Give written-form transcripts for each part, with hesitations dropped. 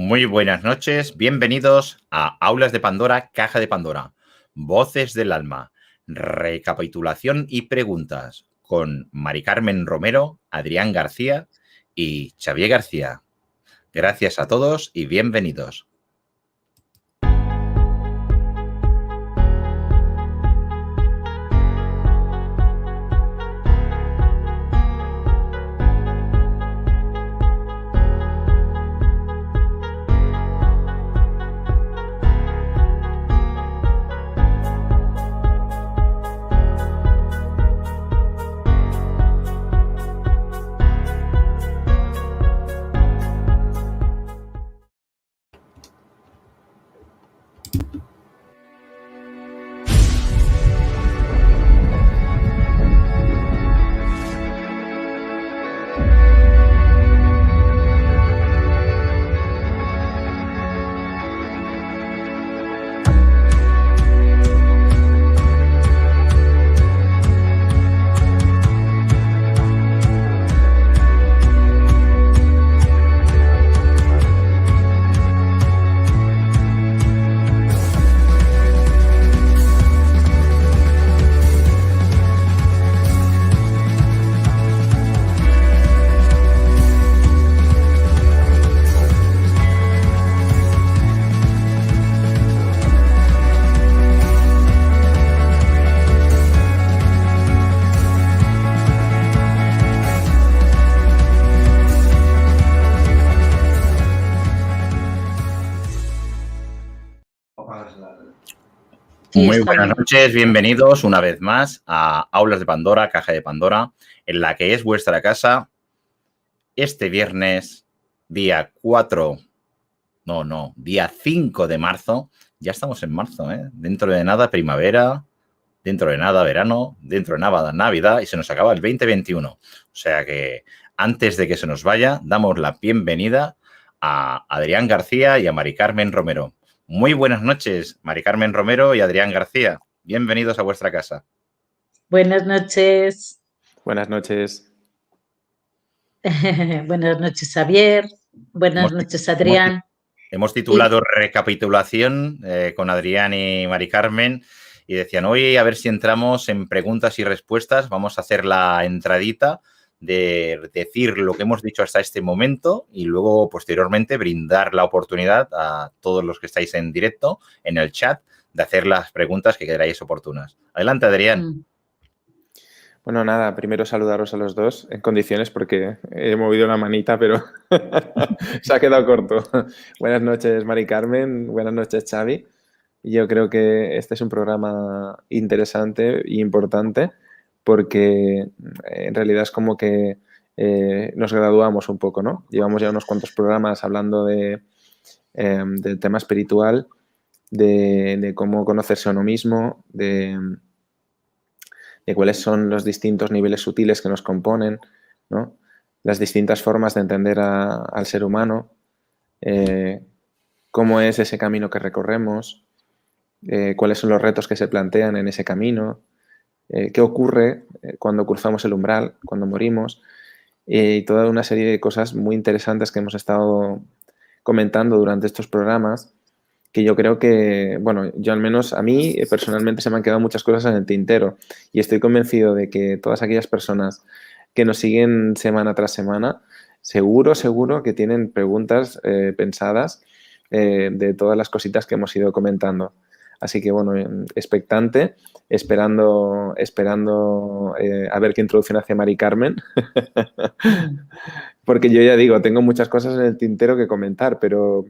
Muy buenas noches, bienvenidos a Aulas de Pandora, Caja de Pandora, Voces del Alma, recapitulación y preguntas con Mari Carmen Romero, Adrián García y Xavier García. Gracias a todos y bienvenidos. Muy buenas noches, bienvenidos una vez más a Aulas de Pandora, Caja de Pandora, en la que es vuestra casa. Este viernes, día 5 de marzo, ya estamos en marzo, ¿eh? Dentro de nada primavera, dentro de nada verano, dentro de nada Navidad y se nos acaba el 2021. O sea que antes de que se nos vaya, damos la bienvenida a Adrián García y a Mari Carmen Romero. Muy buenas noches, Mari Carmen Romero y Adrián García. Bienvenidos a vuestra casa. Buenas noches. Buenas noches. Buenas noches, Xavier. Buenas noches, Adrián. Hemos titulado Recapitulación con Adrián y Mari Carmen y decían, hoy a ver si entramos en preguntas y respuestas. Vamos a hacer la entradita de decir lo que hemos dicho hasta este momento y luego posteriormente brindar la oportunidad a todos los que estáis en directo en el chat de hacer las preguntas que queráis oportunas. Adelante, Adrián. Bueno, nada, primero saludaros a los dos en condiciones porque he movido la manita, pero se ha quedado corto. Buenas noches, Mari Carmen. Buenas noches, Xavi. Yo creo que este es un programa interesante e importante porque en realidad es como que nos graduamos un poco, ¿no? Llevamos ya unos cuantos programas hablando del tema espiritual, de cómo conocerse a uno mismo, de cuáles son los distintos niveles sutiles que nos componen, ¿no? Las distintas formas de entender al ser humano, cómo es ese camino que recorremos, cuáles son los retos que se plantean en ese camino, qué ocurre cuando cruzamos el umbral, cuando morimos, y toda una serie de cosas muy interesantes que hemos estado comentando durante estos programas, que yo creo que, bueno, yo al menos a mí personalmente se me han quedado muchas cosas en el tintero y estoy convencido de que todas aquellas personas que nos siguen semana tras semana, seguro que tienen preguntas pensadas de todas las cositas que hemos ido comentando. Así que, bueno, expectante, esperando a ver qué introducción hace Mari Carmen. Porque yo ya digo, tengo muchas cosas en el tintero que comentar, pero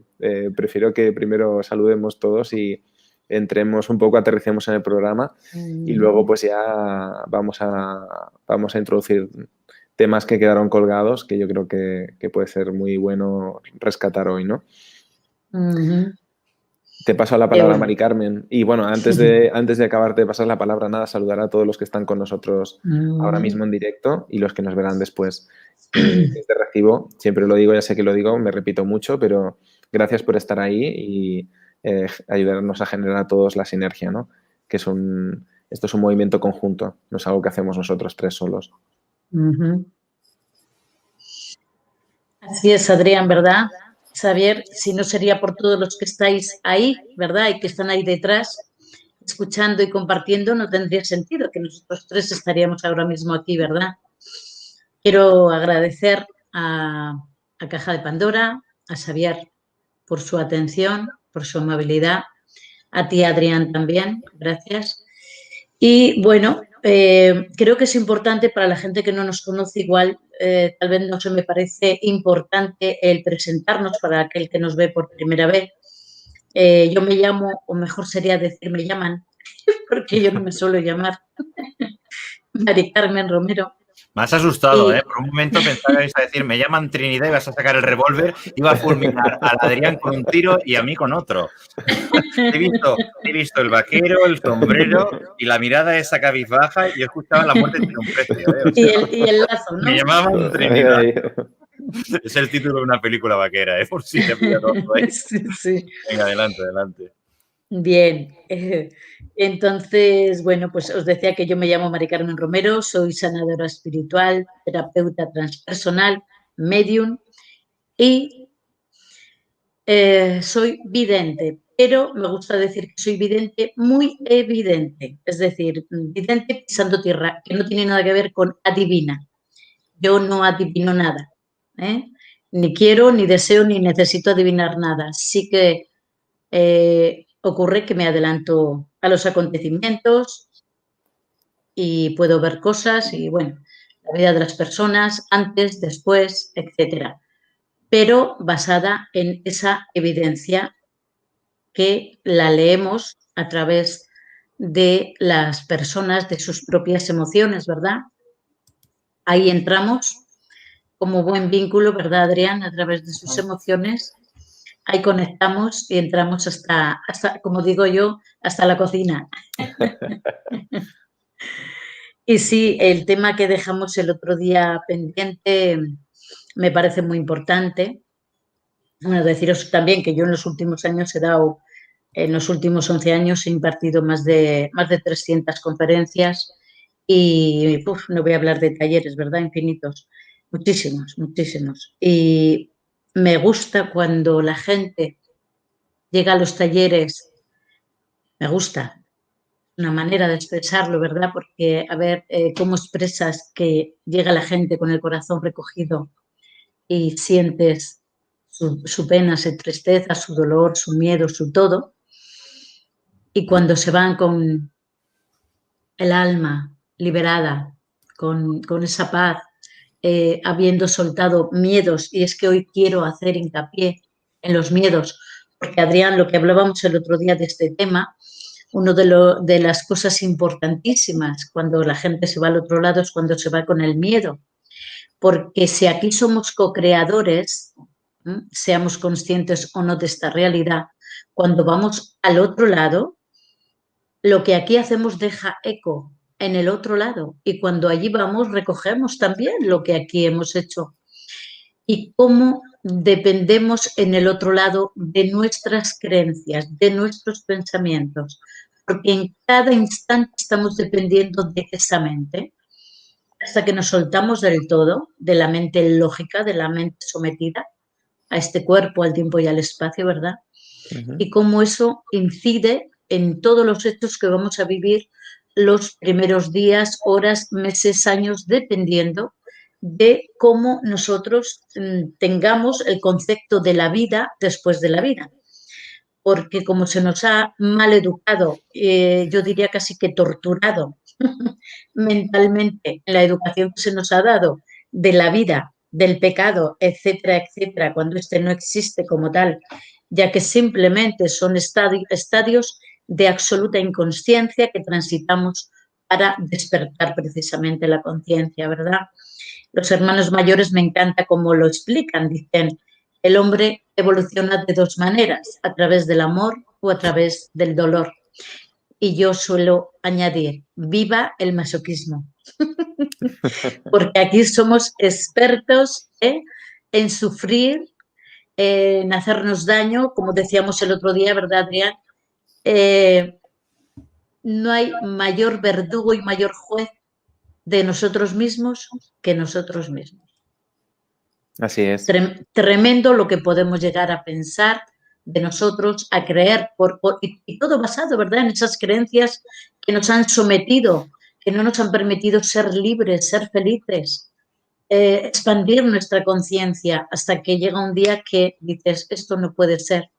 prefiero que primero saludemos todos y entremos un poco, aterricemos en el programa y luego pues ya vamos a introducir temas que quedaron colgados que yo creo que puede ser muy bueno rescatar hoy, ¿no? Te paso la palabra, Mari Carmen. Y bueno, antes de acabarte de pasar la palabra, nada, saludar a todos los que están con nosotros ahora mismo en directo y los que nos verán después. Desde recibo, siempre lo digo, ya sé que lo digo, me repito mucho, pero gracias por estar ahí y ayudarnos a generar a todos la sinergia, ¿no? Que esto es un movimiento conjunto, no es algo que hacemos nosotros tres solos. Así es, Adrián, ¿verdad? Xavier, si no sería por todos los que estáis ahí, ¿verdad? Y que están ahí detrás, escuchando y compartiendo, no tendría sentido que nosotros tres estaríamos ahora mismo aquí, ¿verdad? Quiero agradecer a Caja de Pandora, a Xavier por su atención, por su amabilidad, a ti, Adrián, también, gracias. Y bueno, creo que es importante para la gente que no nos conoce igual, tal vez no se me parece importante el presentarnos para aquel que nos ve por primera vez. Yo me llamo, o mejor sería decir me llaman, porque yo no me suelo llamar, Mari Carmen Romero. Me has asustado, Y... ¿eh? Por un momento pensaba que ibas a decir, me llaman Trinidad y vas a sacar el revólver, iba a fulminar al Adrián con un tiro y a mí con otro. He visto el vaquero, el sombrero y la mirada esa cabizbaja y he escuchado la muerte tiene un precio, ¿eh? O sea, y el lazo, ¿no? me llamaban Trinidad. Es el título de una película vaquera, ¿eh? Por si te pillo tonto ahí. Sí, sí. Venga, adelante, adelante. Bien, entonces, bueno, pues os decía que yo me llamo Mari Carmen Romero, soy sanadora espiritual, terapeuta transpersonal, medium y soy vidente, pero me gusta decir que soy vidente muy evidente, es decir, vidente pisando tierra, que no tiene nada que ver con adivina. Yo no adivino nada, ¿eh? Ni quiero, ni deseo, ni necesito adivinar nada. Sí que ocurre que me adelanto a los acontecimientos y puedo ver cosas y, bueno, la vida de las personas antes, después, etcétera, pero basada en esa evidencia que la leemos a través de las personas, de sus propias emociones, ¿verdad? Ahí entramos como buen vínculo, ¿verdad, Adrián? A través de sus emociones. Ahí conectamos y entramos hasta, como digo yo, hasta la cocina. Y sí, el tema que dejamos el otro día pendiente me parece muy importante. Bueno, deciros también que yo en los últimos años en los últimos 11 años he impartido más de 300 conferencias y no voy a hablar de talleres, ¿verdad? Infinitos. Muchísimos, muchísimos. Y me gusta cuando la gente llega a los talleres, me gusta, una manera de expresarlo, ¿verdad? Porque a ver cómo expresas que llega la gente con el corazón recogido y sientes su pena, su tristeza, su dolor, su miedo, su todo. Y cuando se van con el alma liberada, con esa paz, habiendo soltado miedos, y es que hoy quiero hacer hincapié en los miedos, porque Adrián, lo que hablábamos el otro día de este tema, una de las cosas importantísimas cuando la gente se va al otro lado es cuando se va con el miedo, porque si aquí somos co-creadores, seamos conscientes o no de esta realidad, cuando vamos al otro lado, lo que aquí hacemos deja eco en el otro lado y cuando allí vamos recogemos también lo que aquí hemos hecho y cómo dependemos en el otro lado de nuestras creencias, de nuestros pensamientos, porque en cada instante estamos dependiendo de esa mente hasta que nos soltamos del todo, de la mente lógica, de la mente sometida a este cuerpo, al tiempo y al espacio, ¿verdad? Y cómo eso incide en todos los hechos que vamos a vivir los primeros días, horas, meses, años, dependiendo de cómo nosotros tengamos el concepto de la vida después de la vida. Porque como se nos ha mal educado, yo diría casi que torturado mentalmente en la educación que se nos ha dado de la vida, del pecado, etcétera, etcétera, cuando este no existe como tal, ya que simplemente son estadios de absoluta inconsciencia que transitamos para despertar precisamente la conciencia, ¿verdad? Los hermanos mayores me encanta cómo lo explican, dicen, el hombre evoluciona de dos maneras, a través del amor o a través del dolor. Y yo suelo añadir, viva el masoquismo, porque aquí somos expertos en sufrir, en hacernos daño, como decíamos el otro día, ¿verdad, Adrián? No hay mayor verdugo y mayor juez de nosotros mismos que nosotros mismos. Así es. Tremendo lo que podemos llegar a pensar de nosotros, a creer, y todo basado, ¿verdad?, en esas creencias que nos han sometido, que no nos han permitido ser libres, ser felices, expandir nuestra conciencia hasta que llega un día que dices, esto no puede ser.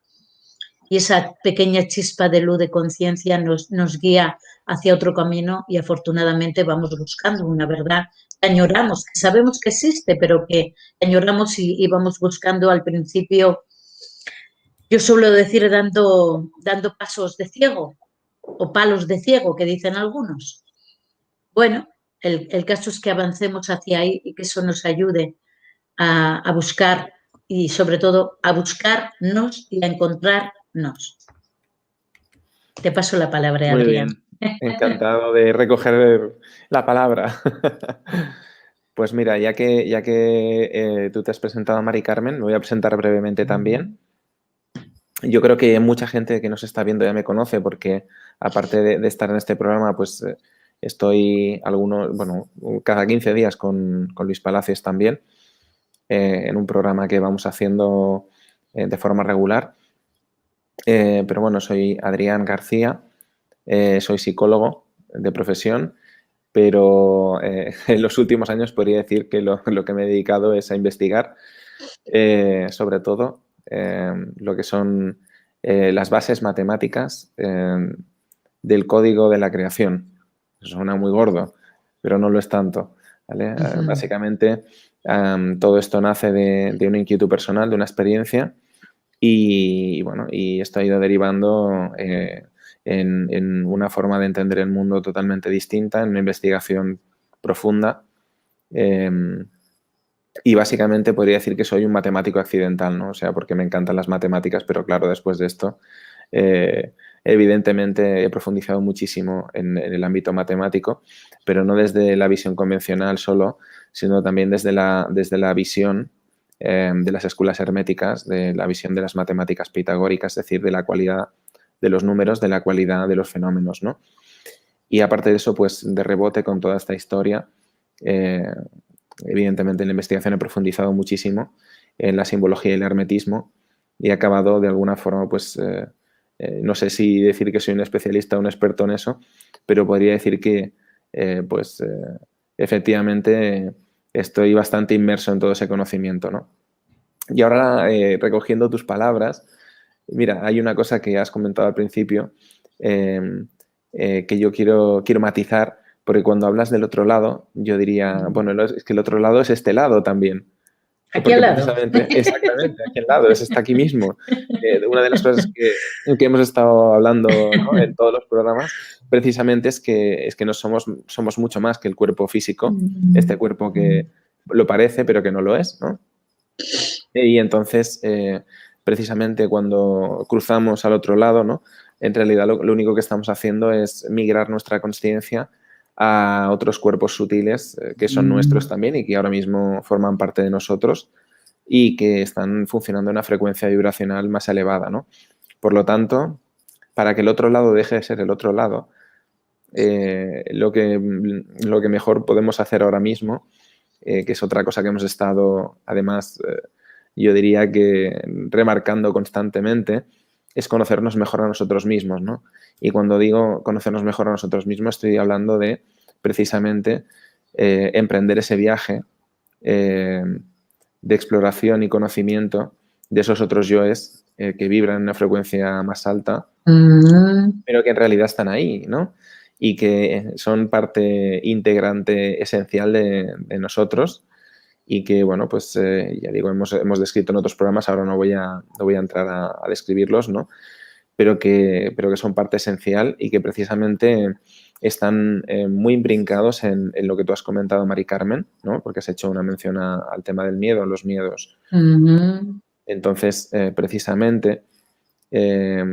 Y esa pequeña chispa de luz de conciencia nos guía hacia otro camino y afortunadamente vamos buscando una verdad que añoramos, que sabemos que existe, pero que añoramos y vamos buscando al principio. Yo suelo decir dando pasos de ciego o palos de ciego, que dicen algunos. Bueno, el caso es que avancemos hacia ahí y que eso nos ayude a buscar y sobre todo a buscarnos y a encontrarnos. Te paso la palabra, Muy Adrián. bien. Encantado de recoger la palabra. Pues mira, ya que tú te has presentado a Mari Carmen, me voy a presentar brevemente también. Yo creo que mucha gente que nos está viendo ya me conoce porque aparte de estar en este programa, pues estoy cada 15 días con Luis Palacios también, en un programa que vamos haciendo de forma regular. Pero bueno, soy Adrián García, soy psicólogo de profesión, pero en los últimos años podría decir que lo que me he dedicado es a investigar sobre todo lo que son las bases matemáticas del código de la creación. Suena muy gordo, pero no lo es tanto, ¿vale? Básicamente, todo esto nace de una inquietud personal, de una experiencia y esto ha ido derivando en una forma de entender el mundo totalmente distinta, en una investigación profunda. Y básicamente podría decir que soy un matemático accidental, ¿no? O sea, porque me encantan las matemáticas, pero claro, después de esto, evidentemente he profundizado muchísimo en el ámbito matemático, pero no desde la visión convencional solo, sino también desde la visión de las escuelas herméticas, de la visión de las matemáticas pitagóricas, es decir, de la cualidad de los números, de la cualidad de los fenómenos, ¿no? Y aparte de eso, pues de rebote con toda esta historia, evidentemente en la investigación he profundizado muchísimo en la simbología y el hermetismo y he acabado de alguna forma, pues, no sé si decir que soy un especialista o un experto en eso, pero podría decir que, efectivamente estoy bastante inmerso en todo ese conocimiento, ¿no? Y ahora, recogiendo tus palabras, mira, hay una cosa que has comentado al principio que yo quiero matizar, porque cuando hablas del otro lado, yo diría, bueno, es que el otro lado es este lado también. Aquí Porque al lado. precisamente, exactamente, aquí al lado, está aquí mismo. Una de las cosas que hemos estado hablando, ¿no?, en todos los programas, precisamente es que no somos mucho más que el cuerpo físico, este cuerpo que lo parece, pero que no lo es, ¿no? Y entonces, precisamente cuando cruzamos al otro lado, ¿no?, en realidad lo único que estamos haciendo es migrar nuestra consciencia a otros cuerpos sutiles que son nuestros también y que ahora mismo forman parte de nosotros y que están funcionando a una frecuencia vibracional más elevada, ¿no? Por lo tanto, para que el otro lado deje de ser el otro lado, lo que mejor podemos hacer ahora mismo, que es otra cosa que hemos estado, además, yo diría que remarcando constantemente, es conocernos mejor a nosotros mismos, ¿no? Y cuando digo conocernos mejor a nosotros mismos, estoy hablando de precisamente emprender ese viaje de exploración y conocimiento de esos otros yoes que vibran en una frecuencia más alta, pero que en realidad están ahí, ¿no? Y que son parte integrante esencial de nosotros y que, bueno, pues ya digo, hemos descrito en otros programas, ahora no voy a entrar a describirlos, ¿no? Pero que son parte esencial y que precisamente están muy imprincados en lo que tú has comentado, Mari Carmen, ¿no? Porque has hecho una mención al tema del miedo, los miedos. Entonces, precisamente,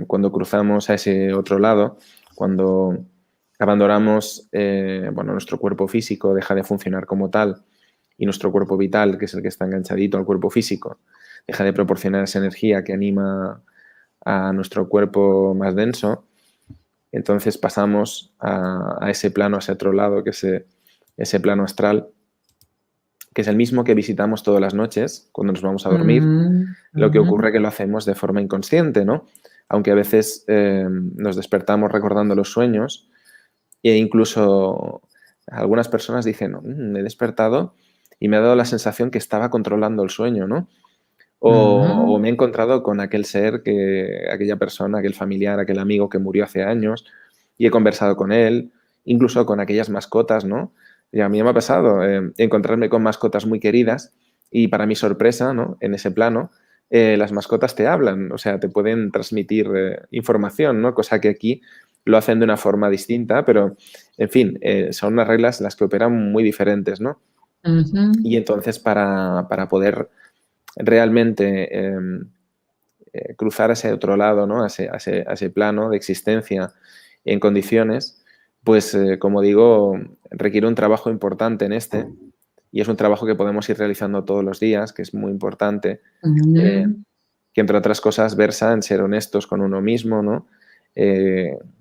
cuando cruzamos a ese otro lado, cuando abandonamos, nuestro cuerpo físico deja de funcionar como tal y nuestro cuerpo vital, que es el que está enganchadito al cuerpo físico, deja de proporcionar esa energía que anima a nuestro cuerpo más denso, entonces pasamos a ese plano, a ese otro lado, que es ese plano astral, que es el mismo que visitamos todas las noches cuando nos vamos a dormir. Lo que ocurre es que lo hacemos de forma inconsciente, ¿no? Aunque a veces nos despertamos recordando los sueños e incluso algunas personas dicen, me he despertado y me ha dado la sensación que estaba controlando el sueño, ¿no? O me he encontrado con aquel ser, aquella persona, aquel familiar, aquel amigo que murió hace años y he conversado con él, incluso con aquellas mascotas, ¿no? Y a mí me ha pasado encontrarme con mascotas muy queridas y para mi sorpresa, ¿no? En ese plano, las mascotas te hablan, o sea, te pueden transmitir información, ¿no? Cosa que aquí lo hacen de una forma distinta, pero, en fin, son unas reglas las que operan muy diferentes, ¿no? Y entonces para poder realmente cruzar a ese otro lado, ¿no? a ese plano de existencia en condiciones, pues como digo, requiere un trabajo importante en y es un trabajo que podemos ir realizando todos los días, que es muy importante, que entre otras cosas versa en ser honestos con uno mismo, ¿no?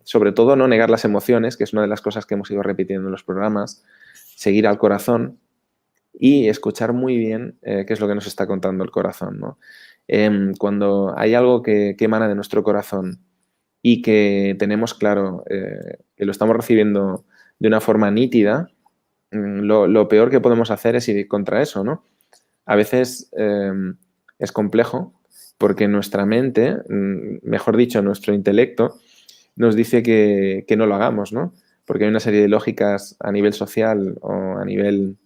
Sobre todo no negar las emociones, que es una de las cosas que hemos ido repitiendo en los programas, seguir al corazón y escuchar muy bien qué es lo que nos está contando el corazón, ¿no? Cuando hay algo que emana de nuestro corazón y que tenemos claro que lo estamos recibiendo de una forma nítida, lo peor que podemos hacer es ir contra eso, ¿no? A veces es complejo porque nuestra mente, mejor dicho, nuestro intelecto, nos dice que no lo hagamos, ¿no? Porque hay una serie de lógicas a nivel social o a nivel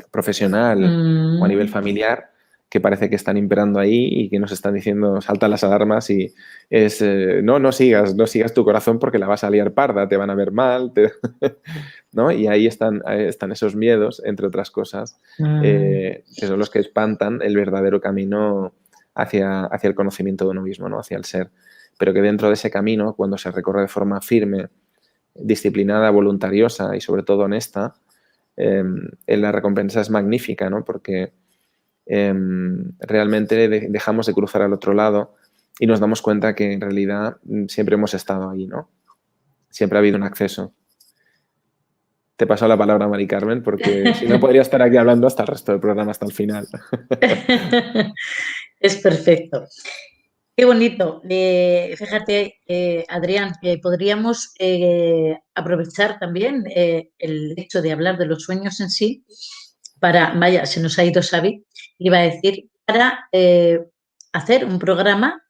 profesional o a nivel familiar que parece que están imperando ahí y que nos están diciendo saltan las alarmas y es no sigas tu corazón porque la vas a liar parda, te van a ver mal, ¿no? Y ahí están esos miedos, entre otras cosas, que son los que espantan el verdadero camino hacia el conocimiento de uno mismo, ¿no? Hacia el ser. Pero que dentro de ese camino, cuando se recorre de forma firme, disciplinada, voluntariosa y sobre todo honesta, la recompensa es magnífica, ¿no? Porque realmente dejamos de cruzar al otro lado y nos damos cuenta que en realidad siempre hemos estado ahí, ¿no? Siempre ha habido un acceso. Te paso la palabra, Mari Carmen, porque si no podría estar aquí hablando hasta el resto del programa, hasta el final. Es perfecto. Qué bonito. Fíjate, Adrián, podríamos aprovechar también el hecho de hablar de los sueños en sí para, vaya, se nos ha ido Xavi, iba a decir, para hacer un programa,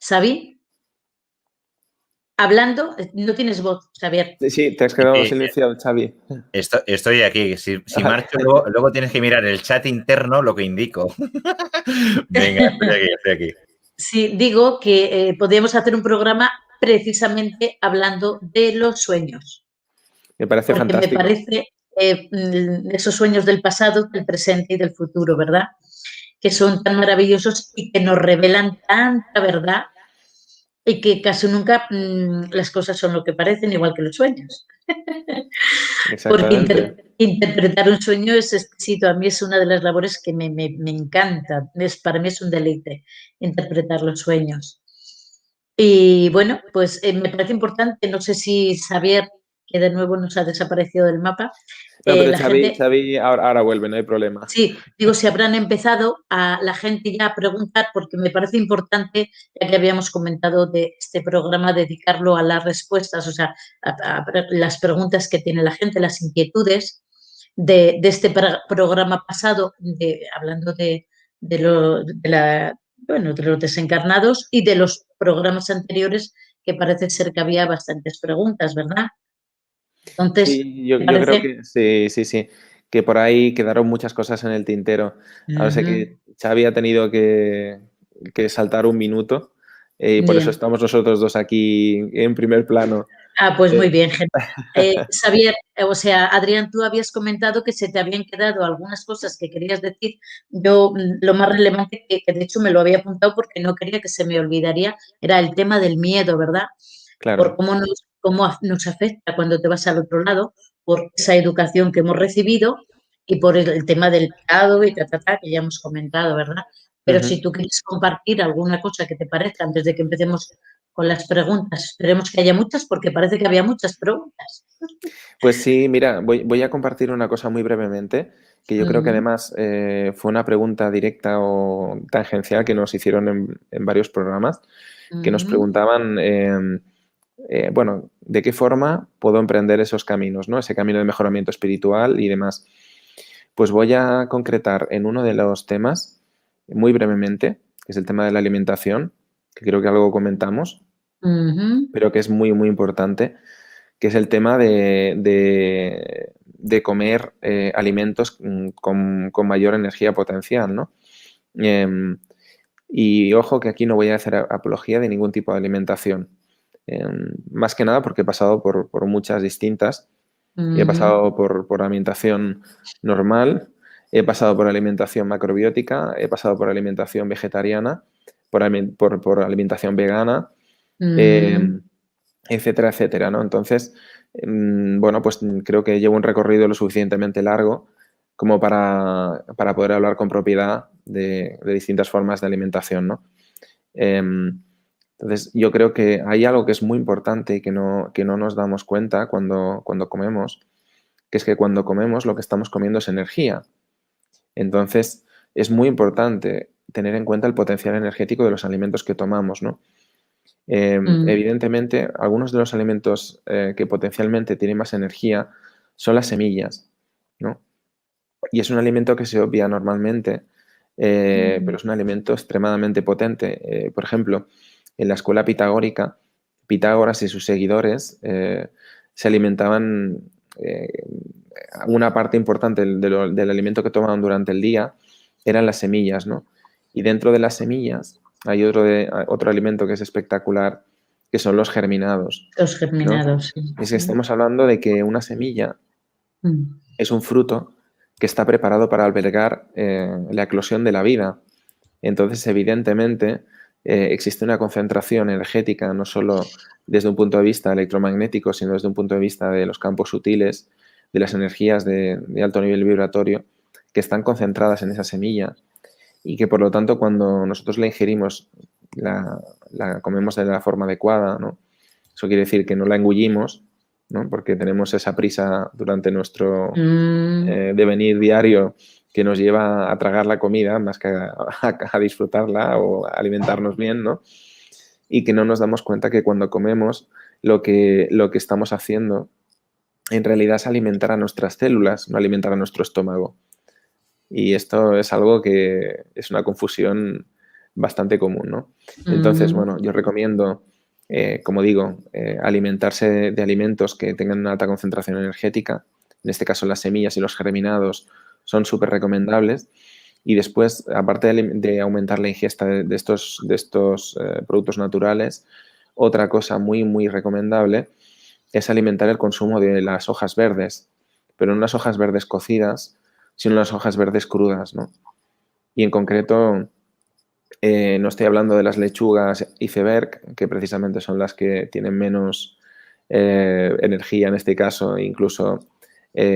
Xavi, hablando, no tienes voz, Xavier. Sí, te has quedado silenciado, Xavi. Estoy aquí. Si marcho, luego tienes que mirar el chat interno lo que indico. Venga, estoy aquí. Sí, digo que podríamos hacer un programa precisamente hablando de los sueños. Me parece fantástico. Me parece esos sueños del pasado, del presente y del futuro, ¿verdad? Que son tan maravillosos y que nos revelan tanta verdad y que casi nunca las cosas son lo que parecen, igual que los sueños. Porque interpretar un sueño es exquisito. A mí es una de las labores que me encanta. Para mí es un deleite interpretar los sueños. Y bueno, pues me parece importante, no sé si Xavier, que de nuevo nos ha desaparecido del mapa. No, pero Xavi ahora vuelve, no hay problema. Sí, digo, si habrán empezado a la gente ya a preguntar, porque me parece importante, ya que habíamos comentado de este programa, dedicarlo a las respuestas, o sea, a las preguntas que tiene la gente, las inquietudes de este programa pasado, hablando de los desencarnados y de los programas anteriores, que parece ser que había bastantes preguntas, ¿verdad? Entonces, sí, yo creo que sí, que por ahí quedaron muchas cosas en el tintero. Ahora sé que Xavi ha tenido que saltar un minuto y por eso estamos nosotros dos aquí en primer plano. Pues muy bien, Xavier, o sea, Adrián, tú habías comentado que se te habían quedado algunas cosas que querías decir. Yo, lo más relevante, que de hecho me lo había apuntado porque no quería que se me olvidaría, era el tema del miedo, ¿verdad? Claro. Por cómo nos afecta cuando te vas al otro lado, por esa educación que hemos recibido y por el tema del pecado y que ya hemos comentado, ¿verdad? Pero si tú quieres compartir alguna cosa que te parezca antes de que empecemos con las preguntas. Esperemos que haya muchas porque parece que había muchas preguntas. Pues sí, mira, voy a compartir una cosa muy brevemente, que yo creo que además fue una pregunta directa o tangencial que nos hicieron en varios programas, que nos preguntaban, bueno, ¿de qué forma puedo emprender esos caminos, ¿no? Ese camino de mejoramiento espiritual y demás. Pues voy a concretar en uno de los temas, muy brevemente, que es el tema de la alimentación, que creo que algo comentamos, pero que es muy, muy importante, que es el tema de comer alimentos con mayor energía potencial, ¿no? Y ojo que aquí no voy a hacer apología de ningún tipo de alimentación. Más que nada porque he pasado por muchas distintas. He pasado por alimentación normal, he pasado por alimentación macrobiótica, he pasado por alimentación vegetariana, por alimentación vegana, etcétera, etcétera, ¿no? Entonces, bueno, pues creo que llevo un recorrido lo suficientemente largo como para poder hablar con propiedad de distintas formas de alimentación, ¿no? Entonces, yo creo que hay algo que es muy importante y que no nos damos cuenta cuando comemos, que es que cuando comemos lo que estamos comiendo es energía. Entonces, es muy importante tener en cuenta el potencial energético de los alimentos que tomamos, ¿no? Evidentemente, algunos de los alimentos que potencialmente tienen más energía son las semillas, ¿no? Y es un alimento que se obvia normalmente, pero es un alimento extremadamente potente. Por ejemplo, en la escuela pitagórica, Pitágoras y sus seguidores se alimentaban, una parte importante del alimento que tomaban durante el día eran las semillas, ¿no? Y dentro de las semillas hay otro alimento que es espectacular, que son los germinados. Los germinados, ¿no? sí. Es que estamos hablando de que una semilla es un fruto que está preparado para albergar la eclosión de la vida. Entonces, evidentemente, existe una concentración energética, no solo desde un punto de vista electromagnético, sino desde un punto de vista de los campos sutiles, de las energías de alto nivel vibratorio, que están concentradas en esa semilla y que, por lo tanto, cuando nosotros la ingerimos, la comemos de la forma adecuada, ¿no? Eso quiere decir que no la engullimos, ¿no? Porque tenemos esa prisa durante nuestro devenir diario que nos lleva a tragar la comida más que a disfrutarla o a alimentarnos bien, ¿no? Y que no nos damos cuenta que cuando comemos lo que estamos haciendo en realidad es alimentar a nuestras células, no alimentar a nuestro estómago. Y esto es algo que es una confusión bastante común, ¿no? Entonces, bueno, yo recomiendo, como digo, alimentarse de alimentos que tengan una alta concentración energética. En este caso, las semillas y los germinados son súper recomendables. Y después, aparte de aumentar la ingesta de estos productos naturales, otra cosa muy, muy recomendable es alimentar el consumo de las hojas verdes, pero no las hojas verdes cocidas, sino las hojas verdes crudas, ¿no? Y en concreto, no estoy hablando de las lechugas iceberg, que precisamente son las que tienen menos energía en este caso, incluso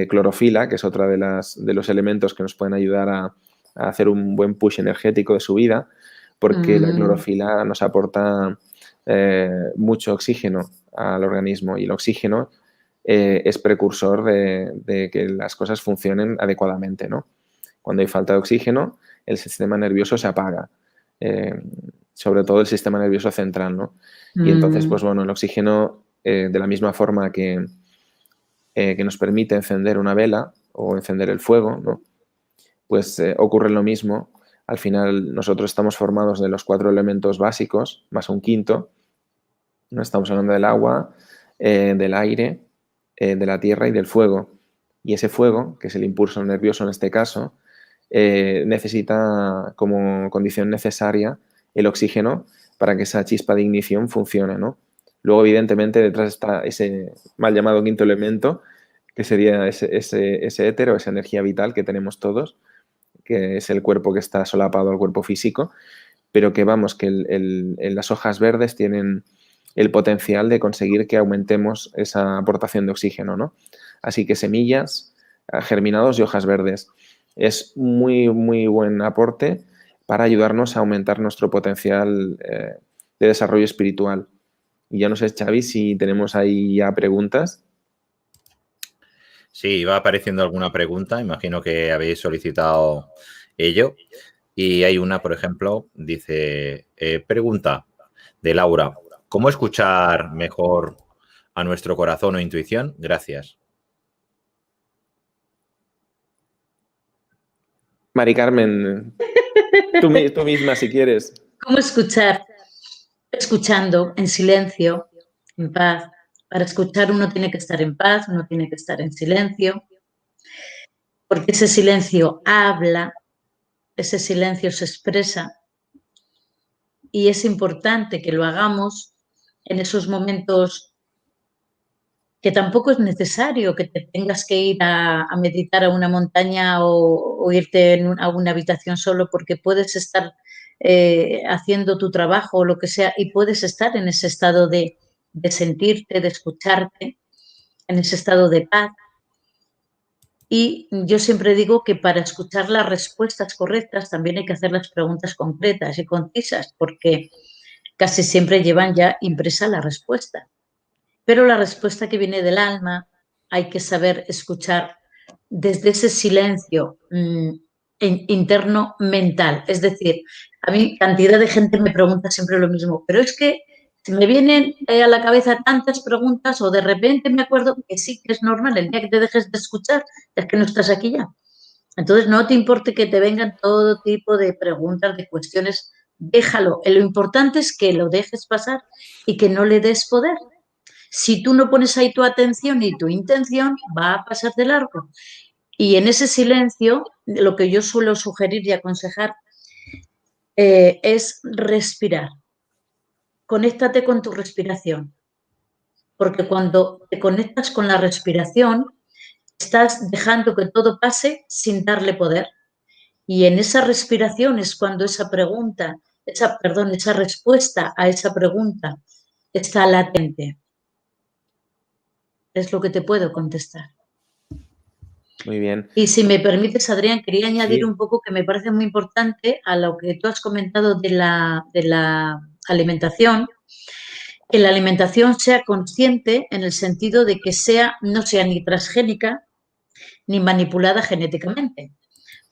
clorofila, que es otra de los elementos que nos pueden ayudar a hacer un buen push energético de subida, porque la clorofila nos aporta mucho oxígeno al organismo y el oxígeno es precursor de que las cosas funcionen adecuadamente, ¿no? Cuando hay falta de oxígeno, el sistema nervioso se apaga, sobre todo el sistema nervioso central, ¿no? Y entonces, pues bueno, el oxígeno, de la misma forma que nos permite encender una vela o encender el fuego, ¿no? Pues ocurre lo mismo. Al final, nosotros estamos formados de los 4 elementos básicos, más un quinto. No estamos hablando del agua, del aire, de la tierra y del fuego. Y ese fuego, que es el impulso nervioso en este caso, necesita como condición necesaria el oxígeno para que esa chispa de ignición funcione, ¿no? Luego, evidentemente, detrás está ese mal llamado quinto elemento, que sería ese éter o esa energía vital que tenemos todos, que es el cuerpo que está solapado al cuerpo físico, pero que vamos, que las hojas verdes tienen el potencial de conseguir que aumentemos esa aportación de oxígeno, ¿no? Así que semillas, germinados y hojas verdes. Es muy, muy buen aporte para ayudarnos a aumentar nuestro potencial de desarrollo espiritual. Y ya no sé, Xavi, si tenemos ahí ya preguntas. Sí, va apareciendo alguna pregunta. Imagino que habéis solicitado ello. Y hay una, por ejemplo, dice, pregunta de Laura, ¿cómo escuchar mejor a nuestro corazón o intuición? Gracias. Mari Carmen, tú misma si quieres. ¿Cómo escuchar? Escuchando en silencio, en paz. Para escuchar uno tiene que estar en paz, uno tiene que estar en silencio, porque ese silencio habla, ese silencio se expresa y es importante que lo hagamos en esos momentos que tampoco es necesario que te tengas que ir a meditar a una montaña o irte a una habitación solo, porque puedes estar haciendo tu trabajo o lo que sea y puedes estar en ese estado de sentirte, de escucharte, en ese estado de paz. Y yo siempre digo que para escuchar las respuestas correctas también hay que hacer las preguntas concretas y concisas, porque casi siempre llevan ya impresa la respuesta. Pero la respuesta que viene del alma hay que saber escuchar desde ese silencio interno mental. Es decir, a mí cantidad de gente me pregunta siempre lo mismo, pero es que me vienen a la cabeza tantas preguntas o de repente me acuerdo que sí, que es normal, el día que te dejes de escuchar es que no estás aquí ya. Entonces no te importe que te vengan todo tipo de preguntas, de cuestiones, déjalo. Lo importante es que lo dejes pasar y que no le des poder. Si tú no pones ahí tu atención y tu intención, va a pasar de largo. Y en ese silencio, lo que yo suelo sugerir y aconsejar es respirar. Conéctate con tu respiración, porque cuando te conectas con la respiración, estás dejando que todo pase sin darle poder. Y en esa respiración es cuando esa respuesta a esa pregunta está latente. Es lo que te puedo contestar. Muy bien. Y si me permites, Adrián, quería añadir Sí. un poco que me parece muy importante a lo que tú has comentado de la alimentación, que la alimentación sea consciente en el sentido de que no sea ni transgénica ni manipulada genéticamente,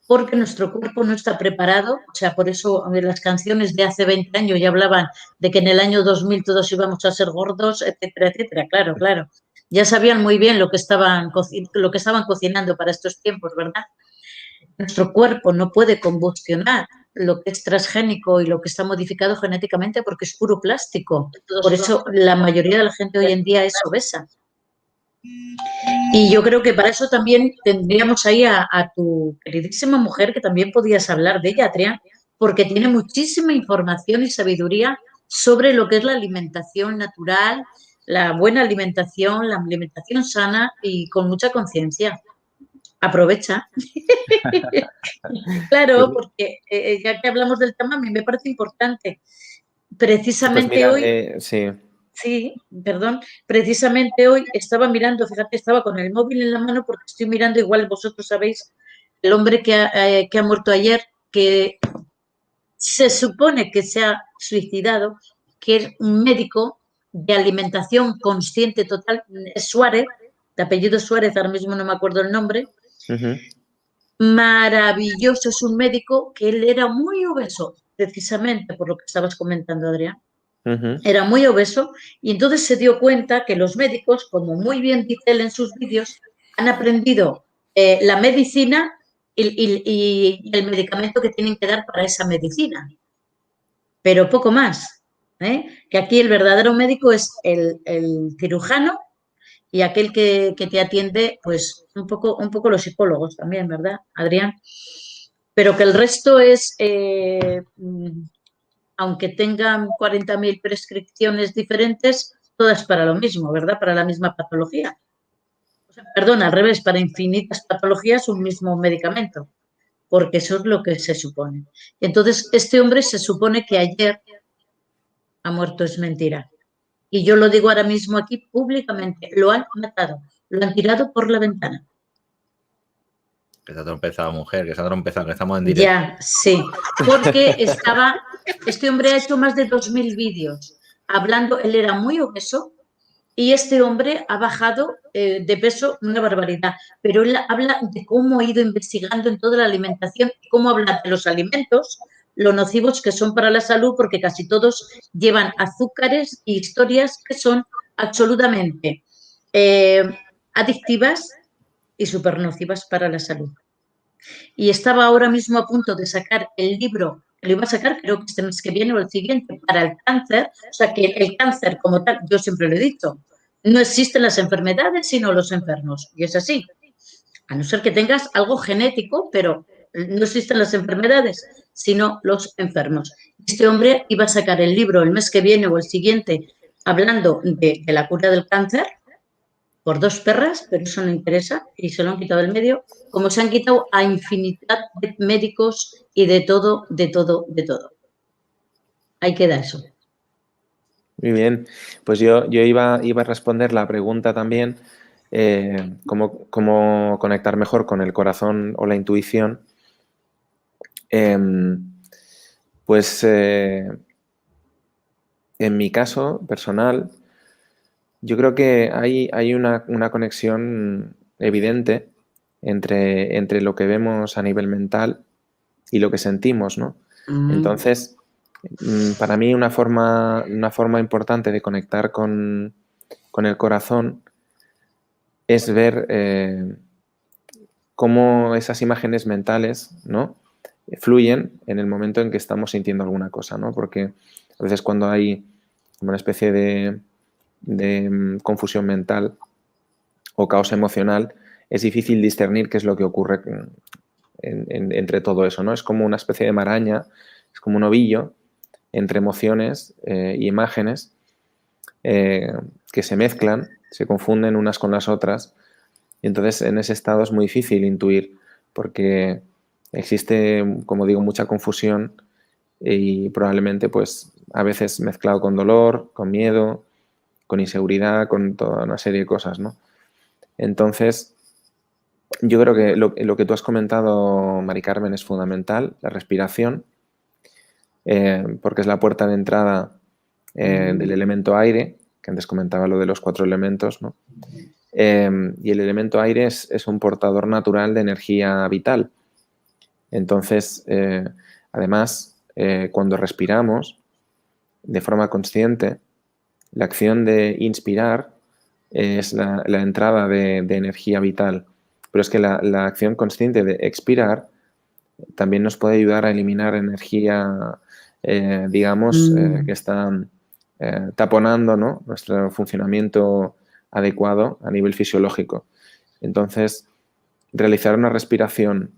porque nuestro cuerpo no está preparado, o sea, por eso las canciones de hace 20 años ya hablaban de que en el año 2000 todos íbamos a ser gordos, etcétera, etcétera, claro. Ya sabían muy bien lo que estaban cocinando para estos tiempos, ¿verdad? Nuestro cuerpo no puede combustionar lo que es transgénico y lo que está modificado genéticamente porque es puro plástico. Por eso la mayoría de la gente hoy en día es obesa. Y yo creo que para eso también tendríamos ahí a tu queridísima mujer, que también podías hablar de ella, Adrián, porque tiene muchísima información y sabiduría sobre lo que es la alimentación natural, la buena alimentación, la alimentación sana y con mucha conciencia. Aprovecha. Claro, porque ya que hablamos del tema, a mí me parece importante. Precisamente pues mira, hoy... sí. Sí, perdón. Precisamente hoy estaba mirando, fíjate, estaba con el móvil en la mano porque estoy mirando, igual vosotros sabéis, el hombre que ha muerto ayer, que se supone que se ha suicidado, que es un médico de alimentación consciente total, es Suárez, de apellido Suárez, ahora mismo no me acuerdo el nombre. Maravilloso, es un médico que él era muy obeso, precisamente por lo que estabas comentando, Adrián. Era muy obeso y entonces se dio cuenta que los médicos, como muy bien dice él en sus vídeos, han aprendido la medicina y el medicamento que tienen que dar para esa medicina. Pero poco más. Que aquí el verdadero médico es el cirujano y aquel que te atiende, pues un poco los psicólogos también, ¿verdad, Adrián? Pero que el resto es... aunque tengan 40.000 prescripciones diferentes, todas para lo mismo, ¿verdad? Para la misma patología. O sea, perdón, al revés, para infinitas patologías un mismo medicamento, porque eso es lo que se supone. Entonces, este hombre se supone que ayer ha muerto, es mentira. Y yo lo digo ahora mismo aquí públicamente, lo han matado, lo han tirado por la ventana. Que se ha tropezado, mujer, que se ha tropezado, que estamos en directo. Ya, sí, porque este hombre ha hecho más de 2.000 vídeos hablando, él era muy obeso y este hombre ha bajado de peso una barbaridad, pero él habla de cómo ha ido investigando en toda la alimentación, cómo habla de los alimentos, lo nocivos que son para la salud, porque casi todos llevan azúcares y historias que son absolutamente adictivas y súper nocivas para la salud. Y estaba ahora mismo a punto de sacar el libro, lo iba a sacar creo que este mes que viene o el siguiente, para el cáncer, o sea que el cáncer como tal, yo siempre lo he dicho, no existen las enfermedades sino los enfermos, y es así, a no ser que tengas algo genético, pero no existen las enfermedades sino los enfermos. Este hombre iba a sacar el libro el mes que viene o el siguiente hablando de la cura del cáncer, por 2 perras, pero eso no interesa, y se lo han quitado del medio, como se han quitado a infinidad de médicos y de todo, de todo, de todo. Ahí queda eso. Muy bien, pues yo iba a responder la pregunta también, cómo conectar mejor con el corazón o la intuición. Pues en mi caso personal, yo creo que hay una conexión evidente entre lo que vemos a nivel mental y lo que sentimos, ¿no? Entonces, para mí una forma importante de conectar con el corazón es ver cómo esas imágenes mentales, ¿no?, fluyen en el momento en que estamos sintiendo alguna cosa, ¿no? Porque a veces cuando hay una especie de confusión mental o caos emocional, es difícil discernir qué es lo que ocurre entre todo eso, ¿no? Es como una especie de maraña, es como un ovillo entre emociones y imágenes que se mezclan, se confunden unas con las otras, y entonces en ese estado es muy difícil intuir, porque existe, como digo, mucha confusión y probablemente pues a veces mezclado con dolor, con miedo, con inseguridad, con toda una serie de cosas, ¿no? Entonces, yo creo que lo que tú has comentado, Mari Carmen, es fundamental, la respiración, porque es la puerta de entrada del elemento aire, que antes comentaba lo de los 4 elementos, ¿no? Y el elemento aire es un portador natural de energía vital. Entonces, además, cuando respiramos de forma consciente, la acción de inspirar es la entrada de energía vital, pero es que la acción consciente de expirar también nos puede ayudar a eliminar energía, digamos, que está taponando, ¿no?, nuestro funcionamiento adecuado a nivel fisiológico. Entonces, realizar una respiración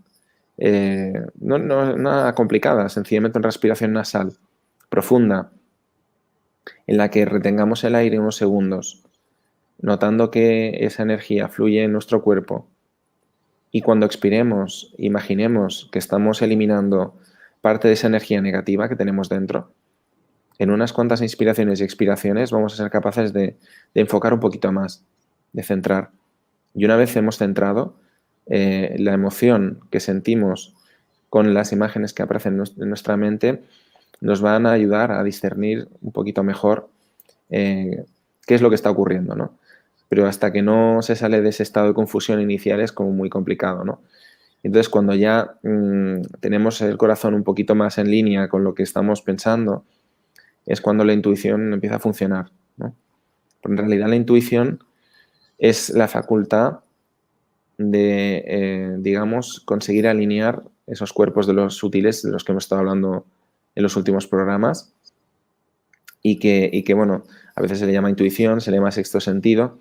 no nada complicada, sencillamente una respiración nasal profunda en la que retengamos el aire unos segundos, notando que esa energía fluye en nuestro cuerpo, y cuando expiremos, imaginemos que estamos eliminando parte de esa energía negativa que tenemos dentro. En unas cuantas inspiraciones y expiraciones vamos a ser capaces de enfocar un poquito más, de centrar. Y una vez hemos centrado, la emoción que sentimos con las imágenes que aparecen en nuestra mente nos van a ayudar a discernir un poquito mejor qué es lo que está ocurriendo, ¿no? Pero hasta que no se sale de ese estado de confusión inicial es como muy complicado, ¿no? Entonces, cuando ya tenemos el corazón un poquito más en línea con lo que estamos pensando, es cuando la intuición empieza a funcionar, ¿no? Pero en realidad la intuición es la facultad de, digamos, conseguir alinear esos cuerpos de los sutiles de los que hemos estado hablando en los últimos programas y que bueno, a veces se le llama intuición, se le llama sexto sentido,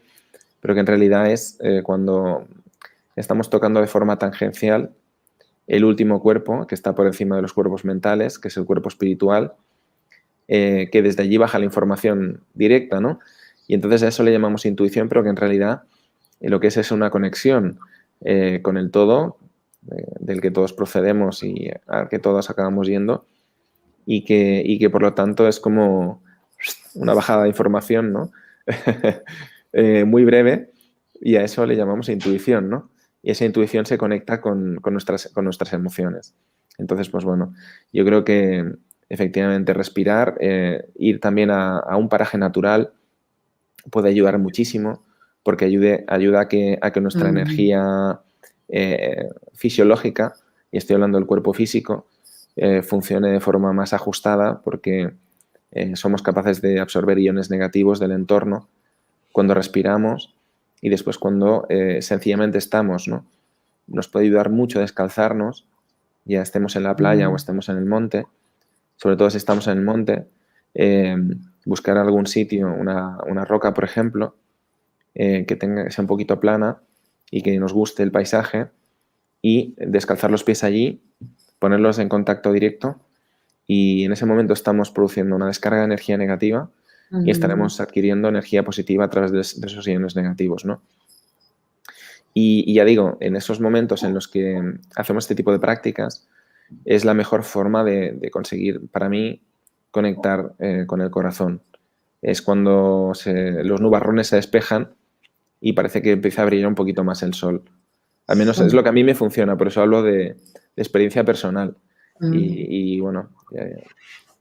pero que en realidad es cuando estamos tocando de forma tangencial el último cuerpo que está por encima de los cuerpos mentales, que es el cuerpo espiritual, que desde allí baja la información directa, ¿no? Y entonces a eso le llamamos intuición, pero que en realidad lo que es una conexión con el todo, del que todos procedemos y al que todos acabamos yendo, y que por lo tanto es como una bajada de información, ¿no? Muy breve, y a eso le llamamos intuición, ¿no? Y esa intuición se conecta con nuestras emociones. Entonces, pues bueno, yo creo que efectivamente respirar, ir también a un paraje natural puede ayudar muchísimo porque ayuda a que nuestra energía fisiológica, y estoy hablando del cuerpo físico, funcione de forma más ajustada porque somos capaces de absorber iones negativos del entorno cuando respiramos y después cuando sencillamente estamos, ¿no? Nos puede ayudar mucho descalzarnos, ya estemos en la playa o estemos en el monte, sobre todo si estamos en el monte, buscar algún sitio, una roca, por ejemplo, que sea un poquito plana y que nos guste el paisaje y descalzar los pies allí, ponerlos en contacto directo y en ese momento estamos produciendo una descarga de energía negativa y estaremos adquiriendo energía positiva a través de esos iones negativos, ¿no? Y ya digo, en esos momentos en los que hacemos este tipo de prácticas es la mejor forma de conseguir, para mí, conectar con el corazón. Es cuando los nubarrones se despejan y parece que empieza a brillar un poquito más el sol. Al menos es lo que a mí me funciona, por eso hablo de experiencia personal. Y bueno,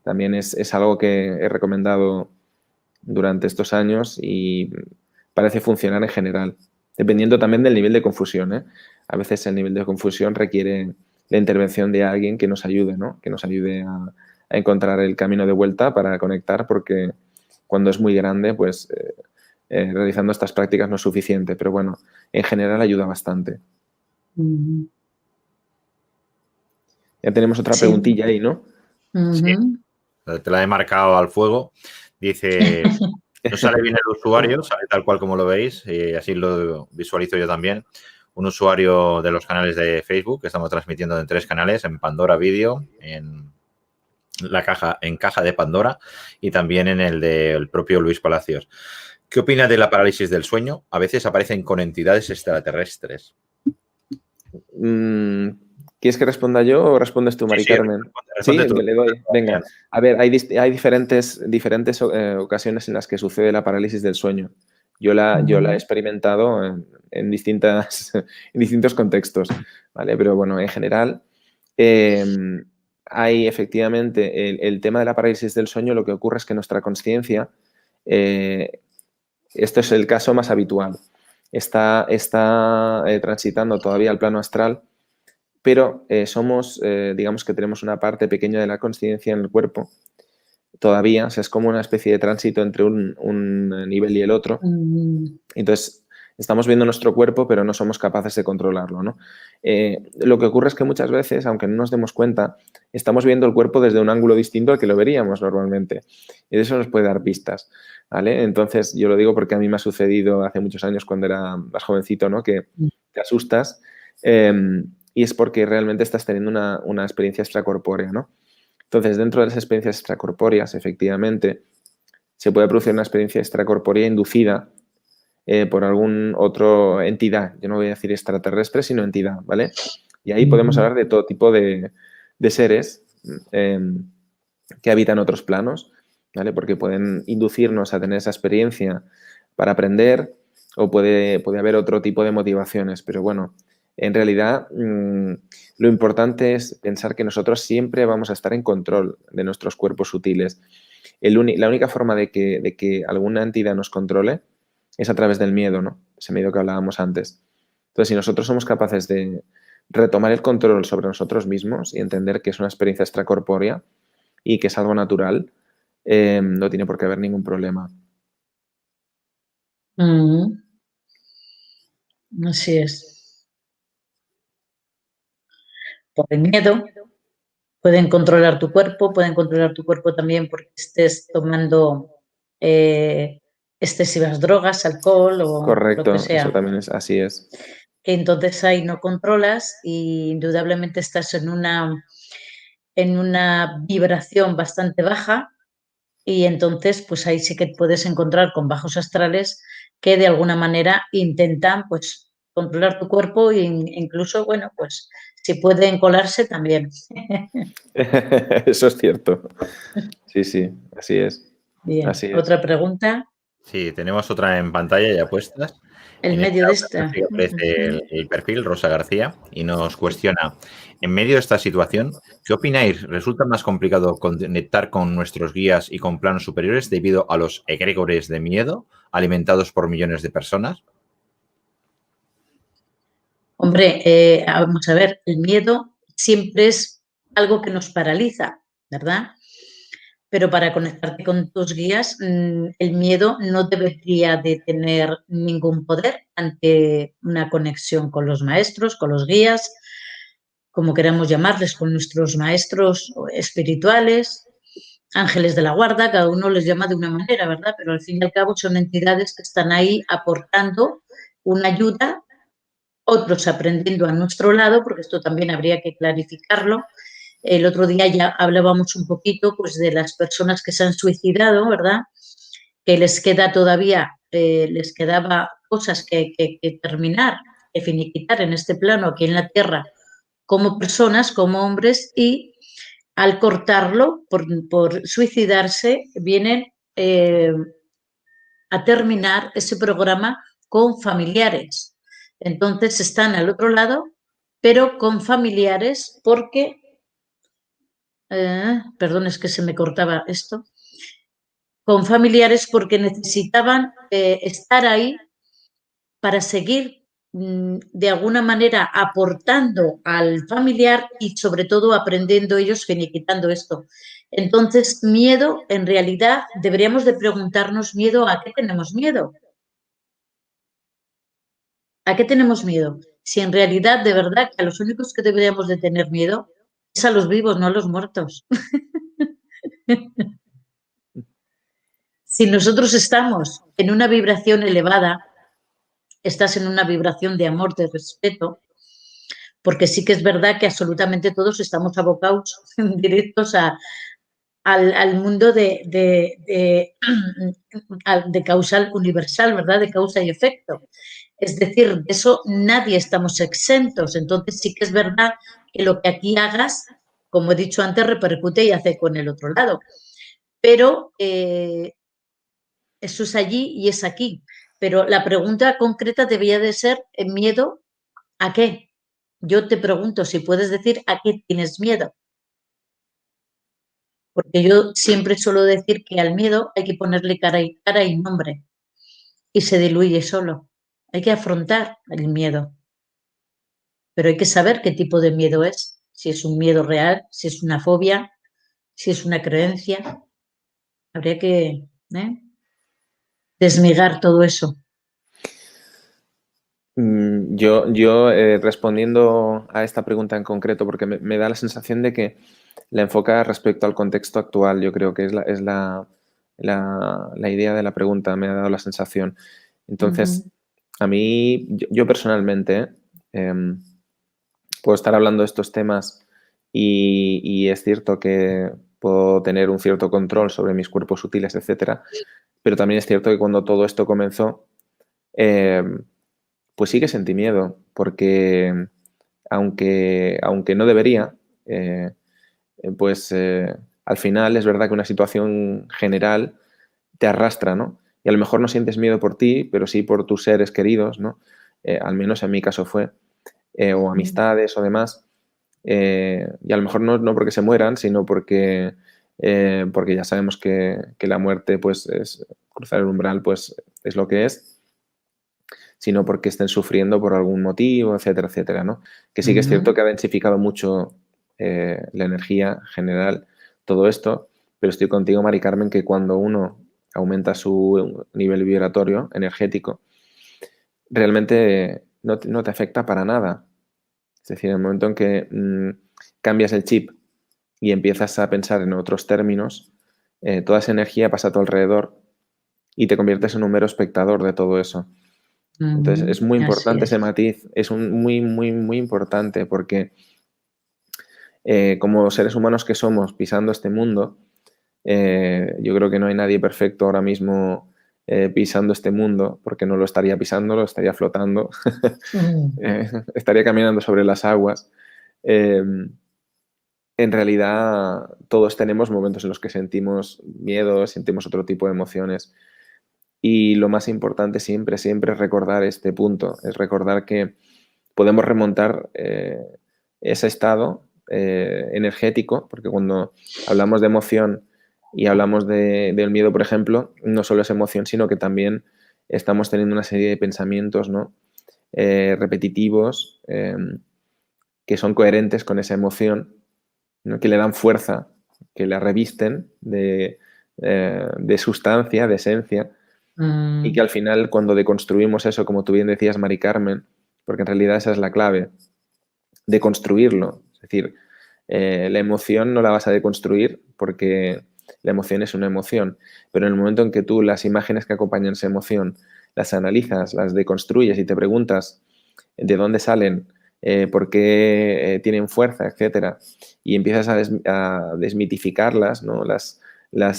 también es algo que he recomendado durante estos años y parece funcionar en general, dependiendo también del nivel de confusión, ¿eh? A veces el nivel de confusión requiere la intervención de alguien que nos ayude, ¿no? Que nos ayude a encontrar el camino de vuelta para conectar, porque cuando es muy grande, pues realizando estas prácticas no es suficiente, pero bueno, en general ayuda bastante. Ya tenemos otra preguntilla ahí, ¿no? Sí, te la he marcado al fuego. Dice, no sale bien el usuario, sale tal cual como lo veis, y así lo visualizo yo también. Un usuario de los canales de Facebook, que estamos transmitiendo en 3 canales, en Pandora Video, en Caja de Pandora y también en el del propio Luis Palacios. ¿Qué opina de la parálisis del sueño? A veces aparecen con entidades extraterrestres. ¿Quieres que responda yo o respondes tú, Mari Carmen? Responde tú. Le doy. Venga. A ver, hay diferentes ocasiones en las que sucede la parálisis del sueño. Yo la he experimentado en distintos contextos, ¿vale? Pero bueno, en general hay efectivamente el tema de la parálisis del sueño. Lo que ocurre es que nuestra consciencia, esto es el caso más habitual, está transitando todavía al plano astral, pero digamos que tenemos una parte pequeña de la consciencia en el cuerpo todavía, o sea, es como una especie de tránsito entre un nivel y el otro. Entonces, estamos viendo nuestro cuerpo, pero no somos capaces de controlarlo, ¿no? Lo que ocurre es que muchas veces, aunque no nos demos cuenta, estamos viendo el cuerpo desde un ángulo distinto al que lo veríamos normalmente. Y eso nos puede dar pistas, ¿vale? Entonces, yo lo digo porque a mí me ha sucedido hace muchos años cuando era más jovencito, ¿no? Que te asustas y es porque realmente estás teniendo una experiencia extracorpórea, ¿no? Entonces, dentro de las experiencias extracorpóreas, efectivamente, se puede producir una experiencia extracorpórea inducida por algún otro entidad. Yo no voy a decir extraterrestre, sino entidad, ¿vale? Y ahí podemos hablar de todo tipo de seres que habitan otros planos, ¿vale? Porque pueden inducirnos a tener esa experiencia para aprender o puede haber otro tipo de motivaciones, pero bueno, en realidad lo importante es pensar que nosotros siempre vamos a estar en control de nuestros cuerpos sutiles. La única forma de que alguna entidad nos controle es a través del miedo, ¿no? Ese miedo que hablábamos antes. Entonces, si nosotros somos capaces de retomar el control sobre nosotros mismos y entender que es una experiencia extracorpórea y que es algo natural, no tiene por qué haber ningún problema. Así es. Por el miedo pueden controlar tu cuerpo también porque estés tomando excesivas drogas, alcohol o Correcto, lo que sea. eso también es, así es. Entonces ahí no controlas y indudablemente estás en una vibración bastante baja y entonces pues ahí sí que puedes encontrar con bajos astrales que de alguna manera intentan pues controlar tu cuerpo e incluso, bueno, pues si pueden colarse también. Eso es cierto. Sí, sí, así es. Bien, Así es. otra pregunta. Sí, tenemos otra en pantalla ya puestas. el En el medio de esta. que aparece el perfil, Rosa García, y nos cuestiona, en medio de esta situación, ¿qué opináis? ¿Resulta más complicado conectar con nuestros guías y con planos superiores debido a los egregores de miedo alimentados por millones de personas? Hombre, vamos a ver, el miedo siempre es algo que nos paraliza, ¿verdad? Pero para conectarte con tus guías, el miedo no debería de tener ningún poder ante una conexión con los maestros, con los guías, como queramos llamarles, con nuestros maestros espirituales, ángeles de la guarda, cada uno les llama de una manera, ¿verdad? Pero al fin y al cabo son entidades que están ahí aportando una ayuda, otros aprendiendo a nuestro lado, porque esto también habría que clarificarlo. El otro día ya hablábamos un poquito pues, de las personas que se han suicidado, ¿verdad? Que les queda todavía, les quedaba cosas que terminar, que finiquitar en este plano aquí en la Tierra como personas, como hombres, y al cortarlo por suicidarse vienen a terminar ese programa con familiares. Entonces están al otro lado, pero con familiares porque, perdón, es que se me cortaba esto, con familiares porque necesitaban estar ahí para seguir de alguna manera aportando al familiar y sobre todo aprendiendo ellos finiquitando esto. Entonces, miedo, en realidad, deberíamos de preguntarnos miedo, ¿a qué tenemos miedo? ¿A qué tenemos miedo? Si en realidad, de verdad, que a los únicos que deberíamos de tener miedo es a los vivos, no a los muertos. Si nosotros estamos en una vibración elevada, estás en una vibración de amor, de respeto, porque sí que es verdad que absolutamente todos estamos abocados directos al mundo de causal universal, ¿verdad? De causa y efecto. Es decir, de eso nadie estamos exentos. Entonces sí que es verdad que lo que aquí hagas, como he dicho antes, repercute y hace con el otro lado. Pero eso es allí y es aquí. Pero la pregunta concreta debía de ser, ¿miedo a qué? Yo te pregunto si puedes decir a qué tienes miedo. Porque yo siempre suelo decir que al miedo hay que ponerle cara y nombre y se diluye solo. Hay que afrontar el miedo, pero hay que saber qué tipo de miedo es, si es un miedo real, si es una fobia, si es una creencia. Habría que desmigar todo eso. Respondiendo a esta pregunta en concreto, porque me da la sensación de que la enfoca respecto al contexto actual, yo creo que es la idea de la pregunta, me ha dado la sensación. Entonces, a mí, yo personalmente, puedo estar hablando de estos temas y es cierto que puedo tener un cierto control sobre mis cuerpos sutiles, etcétera, pero también es cierto que cuando todo esto comenzó, pues sí que sentí miedo, porque aunque no debería, al final es verdad que una situación general te arrastra, ¿no? Y a lo mejor no sientes miedo por ti, pero sí por tus seres queridos, ¿no? Al menos en mi caso fue, o amistades o demás. Y a lo mejor no porque se mueran, sino porque ya sabemos que la muerte, pues, es cruzar el umbral, pues, es lo que es, sino porque estén sufriendo por algún motivo, etcétera, etcétera, ¿no? Que sí que es cierto que ha densificado mucho la energía general, todo esto, pero estoy contigo, Mari Carmen, que cuando uno aumenta su nivel vibratorio energético, realmente no te afecta para nada. Es decir, en el momento en que cambias el chip y empiezas a pensar en otros términos, toda esa energía pasa a tu alrededor y te conviertes en un mero espectador de todo eso. Entonces, es muy importante ese matiz, es muy, muy, muy importante porque como seres humanos que somos pisando este mundo, yo creo que no hay nadie perfecto ahora mismo pisando este mundo, porque no lo estaría pisando, lo estaría flotando, estaría caminando sobre las aguas. En realidad, todos tenemos momentos en los que sentimos miedo, sentimos otro tipo de emociones. Y lo más importante siempre, siempre es recordar este punto, es recordar que podemos remontar ese estado energético, porque cuando hablamos de emoción y hablamos del miedo, por ejemplo, no solo es emoción, sino que también estamos teniendo una serie de pensamientos, ¿no? Repetitivos que son coherentes con esa emoción, ¿no? Que le dan fuerza, que la revisten de sustancia, de esencia, y que al final cuando deconstruimos eso, como tú bien decías, Mari Carmen, porque en realidad esa es la clave, deconstruirlo. Es decir, la emoción no la vas a deconstruir porque la emoción es una emoción, pero en el momento en que tú las imágenes que acompañan esa emoción las analizas, las deconstruyes y te preguntas de dónde salen, por qué tienen fuerza, etcétera, y empiezas a desmitificarlas, ¿no? Las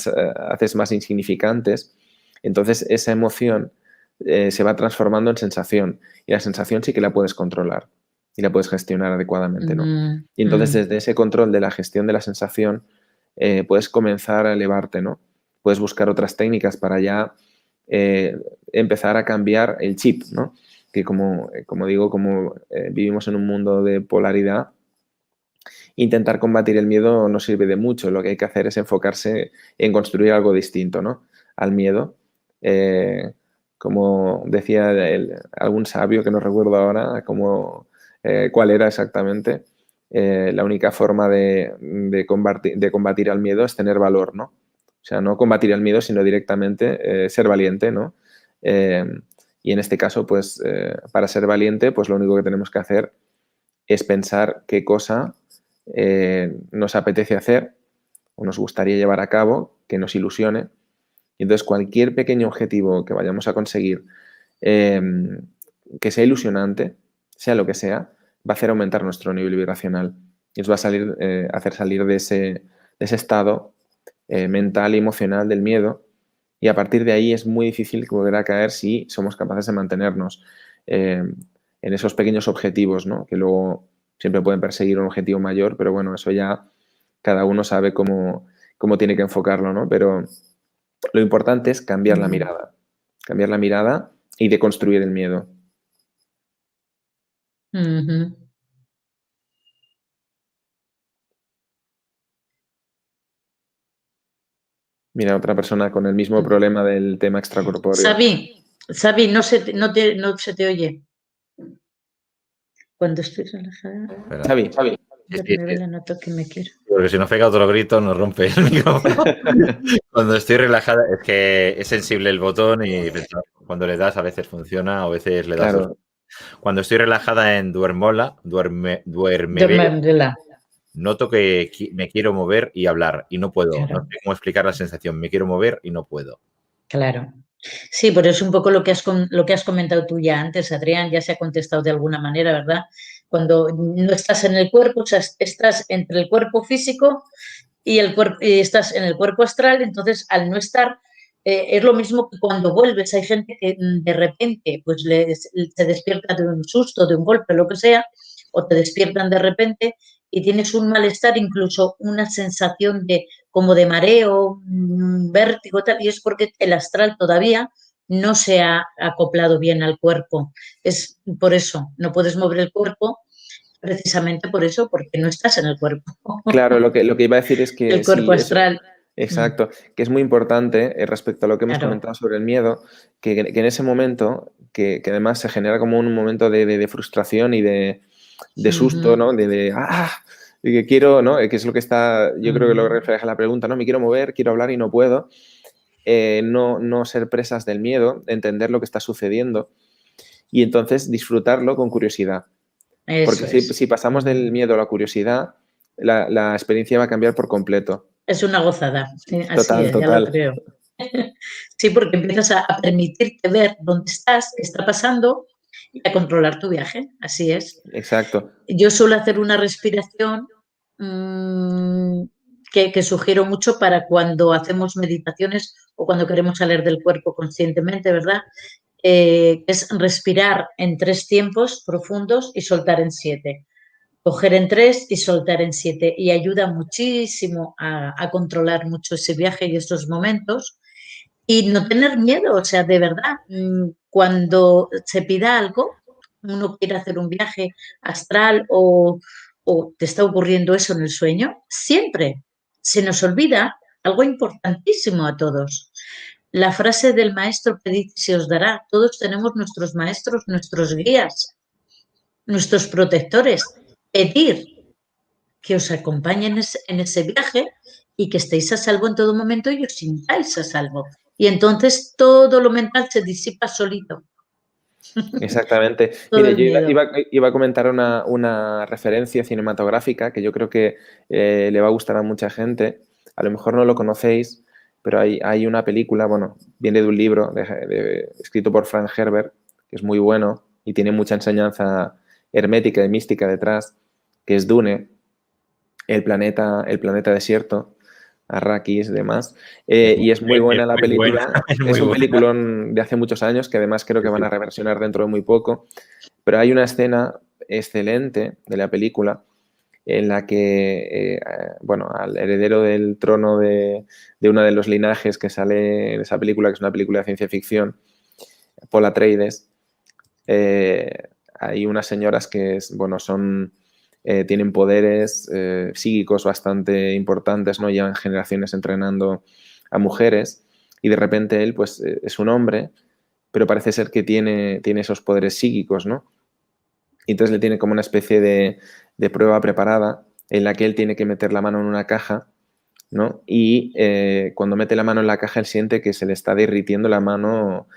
haces más insignificantes, entonces esa emoción se va transformando en sensación y la sensación sí que la puedes controlar y la puedes gestionar adecuadamente, ¿no? Y entonces desde ese control de la gestión de la sensación puedes comenzar a elevarte, ¿no? Puedes buscar otras técnicas para ya empezar a cambiar el chip, ¿no? Que como digo, como vivimos en un mundo de polaridad, intentar combatir el miedo no sirve de mucho. Lo que hay que hacer es enfocarse en construir algo distinto, ¿no? Al miedo. Como decía algún sabio que no recuerdo ahora cuál era exactamente, la única forma de combatir al miedo es tener valor, ¿no? O sea, no combatir el miedo, sino directamente ser valiente, ¿no? Y en este caso, pues, para ser valiente, pues lo único que tenemos que hacer es pensar qué cosa nos apetece hacer o nos gustaría llevar a cabo, que nos ilusione. Y entonces cualquier pequeño objetivo que vayamos a conseguir que sea ilusionante, sea lo que sea, va a hacer aumentar nuestro nivel vibracional y nos va a hacer salir de ese estado mental y emocional del miedo, y a partir de ahí es muy difícil volver a caer si somos capaces de mantenernos en esos pequeños objetivos, ¿no? Que luego siempre pueden perseguir un objetivo mayor, pero bueno, eso ya cada uno sabe cómo tiene que enfocarlo, ¿no? Pero lo importante es cambiar la mirada y deconstruir el miedo. Mira, otra persona con el mismo problema del tema extracorpóreo. Xavi, no se te oye. Cuando estoy relajada. Xavi. Me noto que me quiero. Porque si no pega otro grito, nos rompe el micrófono. Cuando estoy relajada, es que es sensible el botón y cuando le das a veces funciona, a veces le das Claro. Cuando estoy relajada en duermevela, noto que me quiero mover y hablar y no puedo. Claro. No sé cómo explicar la sensación. Me quiero mover y no puedo. Claro. Sí, pero es un poco lo que has comentado tú ya antes, Adrián, ya se ha contestado de alguna manera, ¿verdad? Cuando no estás en el cuerpo, o sea, estás entre el cuerpo físico y estás en el cuerpo astral, entonces al no estar, es lo mismo que cuando vuelves. Hay gente que de repente pues se despierta de un susto, de un golpe, lo que sea, o te despiertan de repente y tienes un malestar, incluso una sensación como de mareo, vértigo, tal, y es porque el astral todavía no se ha acoplado bien al cuerpo. Es por eso, no puedes mover el cuerpo, precisamente por eso, porque no estás en el cuerpo. Claro, lo que iba a decir es que el cuerpo astral. Exacto, que es muy importante respecto a lo que hemos comentado sobre el miedo, que en ese momento, que además se genera como un momento de frustración y de susto, ¿no? Y que quiero, ¿no? Que es lo que está, yo creo que lo refleja la pregunta, ¿no? Me quiero mover, quiero hablar y no puedo. No ser presas del miedo, entender lo que está sucediendo y entonces disfrutarlo con curiosidad. Porque si pasamos del miedo a la curiosidad, la experiencia va a cambiar por completo. Es una gozada, sí, así Total. ya lo creo. Sí, porque empiezas a permitirte ver dónde estás, qué está pasando y a controlar tu viaje, así es. Exacto. Yo suelo hacer una respiración que sugiero mucho para cuando hacemos meditaciones o cuando queremos salir del cuerpo conscientemente, ¿verdad? Es respirar en 3 tiempos profundos y soltar en 7. Coger en 3 y soltar en 7. Y ayuda muchísimo a controlar mucho ese viaje y estos momentos. Y no tener miedo, o sea, de verdad, cuando se pida algo, uno quiere hacer un viaje astral o te está ocurriendo eso en el sueño, siempre se nos olvida algo importantísimo a todos. La frase del maestro pedid y se os dará. Todos tenemos nuestros maestros, nuestros guías, nuestros protectores. Pedir que os acompañen en ese viaje y que estéis a salvo en todo momento y os sintáis a salvo. Y entonces todo lo mental se disipa solito. Exactamente. Todo Mire, el yo miedo. iba a comentar una referencia cinematográfica que yo creo que le va a gustar a mucha gente. A lo mejor no lo conocéis, pero hay una película, bueno, viene de un libro escrito por Frank Herbert, que es muy bueno y tiene mucha enseñanza hermética y mística detrás, que es Dune, el planeta desierto, Arrakis y demás. Y es muy buena la muy buena, película. es muy Es un buena. peliculón de hace muchos años que además creo que van a reversionar dentro de muy poco. Pero hay una escena excelente de la película en la que, bueno, al heredero del trono de uno de los linajes que sale en esa película, que es una película de ciencia ficción, Paul Atreides, hay unas señoras que, bueno, tienen poderes psíquicos bastante importantes, ¿no? Llevan generaciones entrenando a mujeres y de repente él, pues, es un hombre, pero parece ser que tiene esos poderes psíquicos, ¿no? Y entonces le tiene como una especie de prueba preparada en la que él tiene que meter la mano en una caja, ¿no? Y cuando mete la mano en la caja, él siente que se le está derritiendo la mano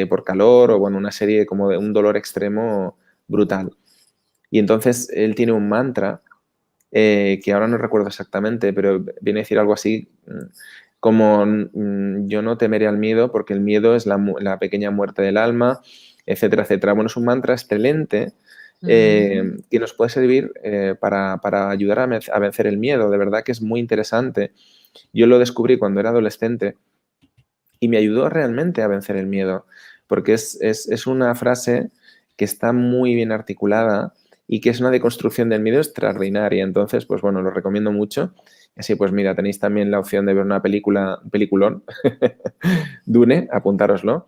por calor o, bueno, una serie como de un dolor extremo brutal. Y entonces él tiene un mantra que ahora no recuerdo exactamente, pero viene a decir algo así como yo no temeré al miedo porque el miedo es la pequeña muerte del alma, etcétera, etcétera. Bueno, es un mantra excelente que nos puede servir para ayudar a vencer el miedo. De verdad que es muy interesante. Yo lo descubrí cuando era adolescente y me ayudó realmente a vencer el miedo, porque es una frase que está muy bien articulada y que es una deconstrucción del miedo extraordinaria. Entonces, pues bueno, lo recomiendo mucho. Así pues, mira, tenéis también la opción de ver una película, un peliculón, Dune, apuntároslo.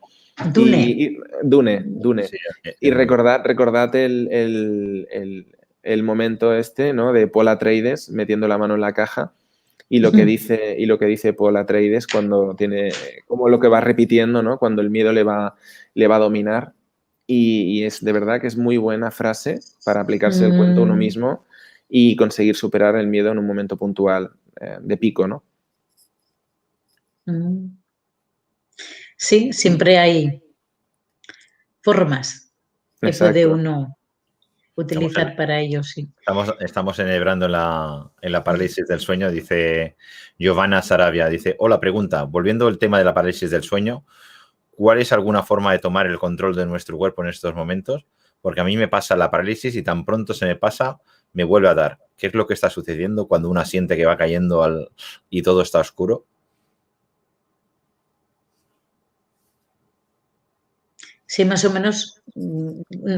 Dune. Dune. Sí, Y recordad el momento este, ¿no? De Paul Atreides metiendo la mano en la caja y lo que dice Paul Atreides cuando tiene, como lo que va repitiendo, ¿no? Cuando el miedo le va a dominar. Y es de verdad que es muy buena frase para aplicarse el cuento a uno mismo y conseguir superar el miedo en un momento puntual de pico, ¿no? Sí, siempre hay formas que puede Exacto. uno utilizar para ello, sí. Estamos enhebrando en la parálisis del sueño, dice Giovanna Sarabia. Dice, hola, pregunta, volviendo al tema de la parálisis del sueño, ¿cuál es alguna forma de tomar el control de nuestro cuerpo en estos momentos? Porque a mí me pasa la parálisis y tan pronto se me pasa, me vuelve a dar. ¿Qué es lo que está sucediendo cuando una siente que va cayendo y todo está oscuro? Sí, más o menos,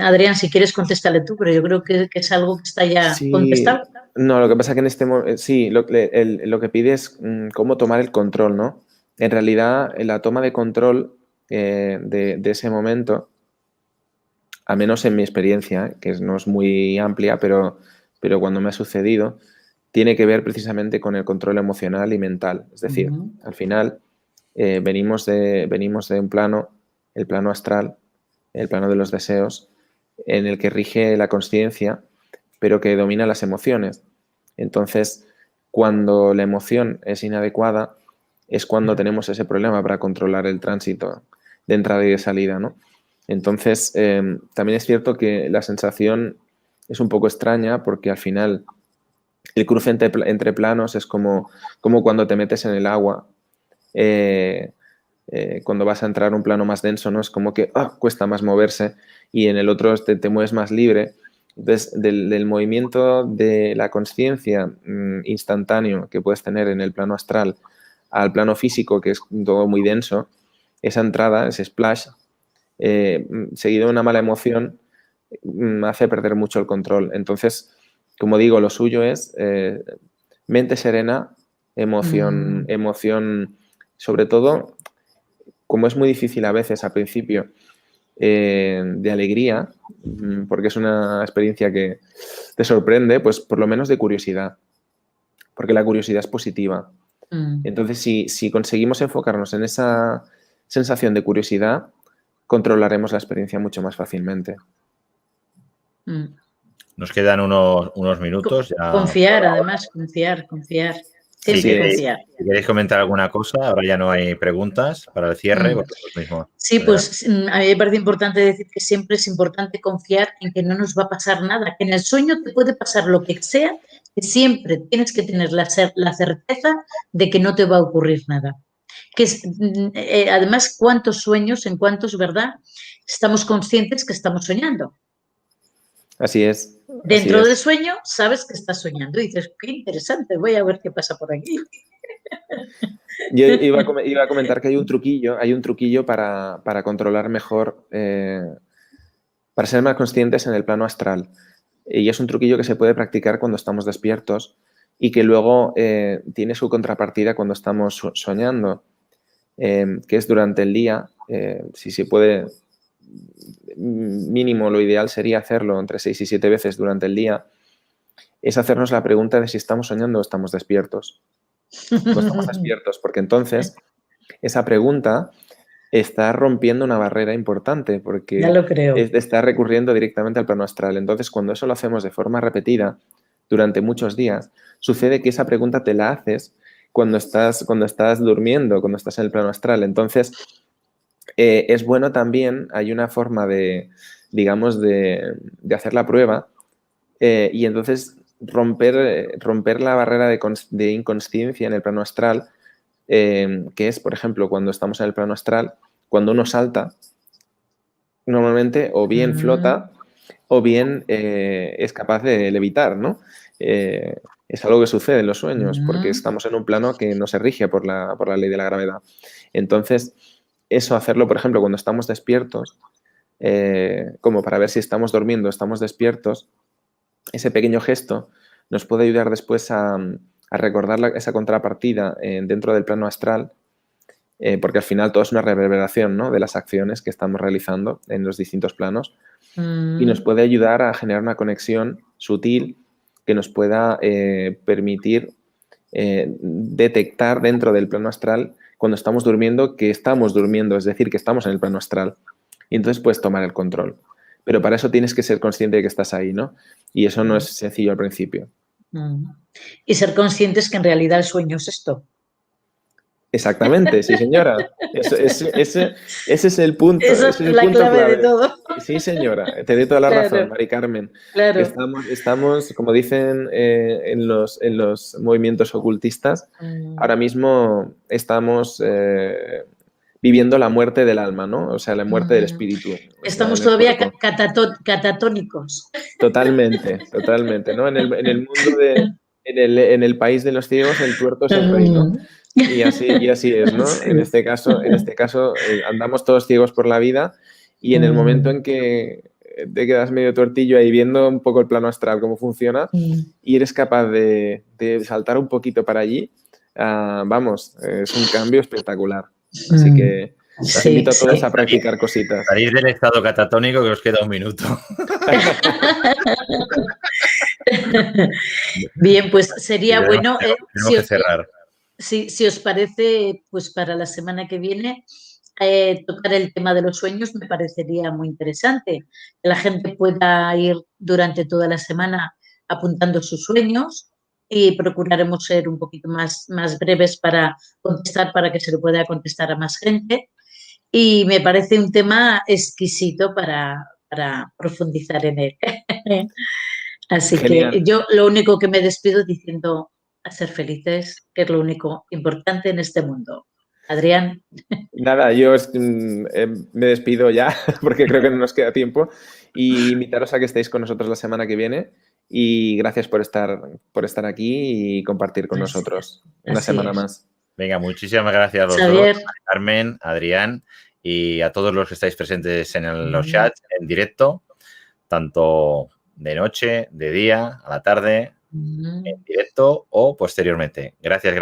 Adrián, si quieres contéstale tú, pero yo creo que es algo que está ya Sí, contestado. no, lo que pasa que en este momento, sí, lo que pide es cómo tomar el control, ¿no? En realidad, la toma de control de ese momento, al menos en mi experiencia, que no es muy amplia, pero cuando me ha sucedido, tiene que ver precisamente con el control emocional y mental. Es decir, al final venimos de un plano, el plano astral, el plano de los deseos, en el que rige la consciencia, pero que domina las emociones. Entonces, cuando la emoción es inadecuada, es cuando tenemos ese problema para controlar el tránsito de entrada y de salida, ¿no? Entonces, también es cierto que la sensación es un poco extraña porque al final el cruce entre planos es como cuando te metes en el agua. Cuando vas a entrar a un plano más denso, ¿no? Es como que cuesta más moverse y en el otro te mueves más libre. Entonces, del movimiento de la conciencia instantáneo que puedes tener en el plano astral al plano físico, que es todo muy denso, esa entrada, ese splash, seguido de una mala emoción, hace perder mucho el control. Entonces, como digo, lo suyo es mente serena, emoción, sobre todo como es muy difícil a veces al principio de alegría, porque es una experiencia que te sorprende, pues por lo menos de curiosidad, porque la curiosidad es positiva. Entonces, si conseguimos enfocarnos en esa sensación de curiosidad, controlaremos la experiencia mucho más fácilmente. Nos quedan unos minutos. Ya. Confiar, además, confiar. Siempre confiar. Si queréis comentar alguna cosa, ahora ya no hay preguntas para el cierre. Vosotros mismos. Sí, pues a mí me parece importante decir que siempre es importante confiar en que no nos va a pasar nada, que en el sueño te puede pasar lo que sea, que siempre tienes que tener la certeza de que no te va a ocurrir nada. Que es, además, ¿cuántos sueños, en cuántos, verdad, estamos conscientes que estamos soñando? Así es. Dentro del sueño sabes que estás soñando y dices, qué interesante, voy a ver qué pasa por aquí. Yo iba a comentar que hay un truquillo para controlar mejor, para ser más conscientes en el plano astral. Y es un truquillo que se puede practicar cuando estamos despiertos y que luego tiene su contrapartida cuando estamos soñando, que es durante el día. Si se puede, mínimo lo ideal sería hacerlo entre 6 y 7 veces durante el día, es hacernos la pregunta de si estamos soñando o estamos despiertos. No estamos despiertos, porque entonces esa pregunta está rompiendo una barrera importante, porque ya lo creo. Está recurriendo directamente al plano astral. Entonces, cuando eso lo hacemos de forma repetida durante muchos días, sucede que esa pregunta te la haces cuando estás durmiendo, cuando estás en el plano astral. Entonces, es bueno también, hay una forma de, digamos, de hacer la prueba y entonces romper la barrera de inconsciencia en el plano astral, que es, por ejemplo, cuando estamos en el plano astral, cuando uno salta, normalmente o bien flota o bien es capaz de levitar, ¿no? Es algo que sucede en los sueños porque estamos en un plano que no se rige por la ley de la gravedad. Entonces, eso hacerlo, por ejemplo, cuando estamos despiertos, como para ver si estamos durmiendo, estamos despiertos, ese pequeño gesto nos puede ayudar después a recordar esa contrapartida dentro del plano astral, porque al final todo es una reverberación, ¿no?, de las acciones que estamos realizando en los distintos planos y nos puede ayudar a generar una conexión sutil que nos pueda permitir detectar dentro del plano astral cuando estamos durmiendo que estamos durmiendo, es decir, que estamos en el plano astral. Y entonces puedes tomar el control. Pero para eso tienes que ser consciente de que estás ahí, ¿no? Y eso no es sencillo al principio. Y ser conscientes que en realidad el sueño es esto. Exactamente, sí, señora. Ese es el punto. Esa es la clave de todo. Sí, señora. Te doy toda la razón, Mari Carmen. Claro. Estamos, como dicen en los movimientos ocultistas, ahora mismo estamos viviendo la muerte del alma, ¿no? O sea, la muerte del espíritu. Estamos todavía catatónicos. Totalmente, ¿no? En el mundo en el país de los ciegos, el tuerto es el rey, ¿no? Y así es, ¿no? Sí. En este caso andamos todos ciegos por la vida y en el momento en que te quedas medio tortillo ahí viendo un poco el plano astral, cómo funciona, y eres capaz de saltar un poquito para allí, vamos, es un cambio espectacular. Así que os invito a todos a practicar cositas. Salir del estado catatónico, que os queda un minuto. Bien, pues sería bueno. Tenemos que cerrar. Si os parece, pues para la semana que viene, tocar el tema de los sueños me parecería muy interesante. Que la gente pueda ir durante toda la semana apuntando sus sueños y procuraremos ser un poquito más breves para contestar, para que se le pueda contestar a más gente. Y me parece un tema exquisito para profundizar en él. Así Genial. que yo lo único que me despido diciendo a ser felices, que es lo único importante en este mundo. Adrián. Nada, yo me despido ya porque creo que no nos queda tiempo y invitaros a que estéis con nosotros la semana que viene y gracias por estar aquí y compartir con nosotros una semana más. Venga, muchísimas gracias a los dos, Carmen, Adrián y a todos los que estáis presentes en los chats en directo, tanto de noche, de día, a la tarde, en directo o posteriormente. Gracias.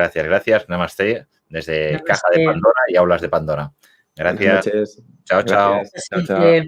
Namaste desde Caja de Pandora y Aulas de Pandora. Gracias. Buenas noches. Chao, chao. Gracias. Chao, chao. Siempre.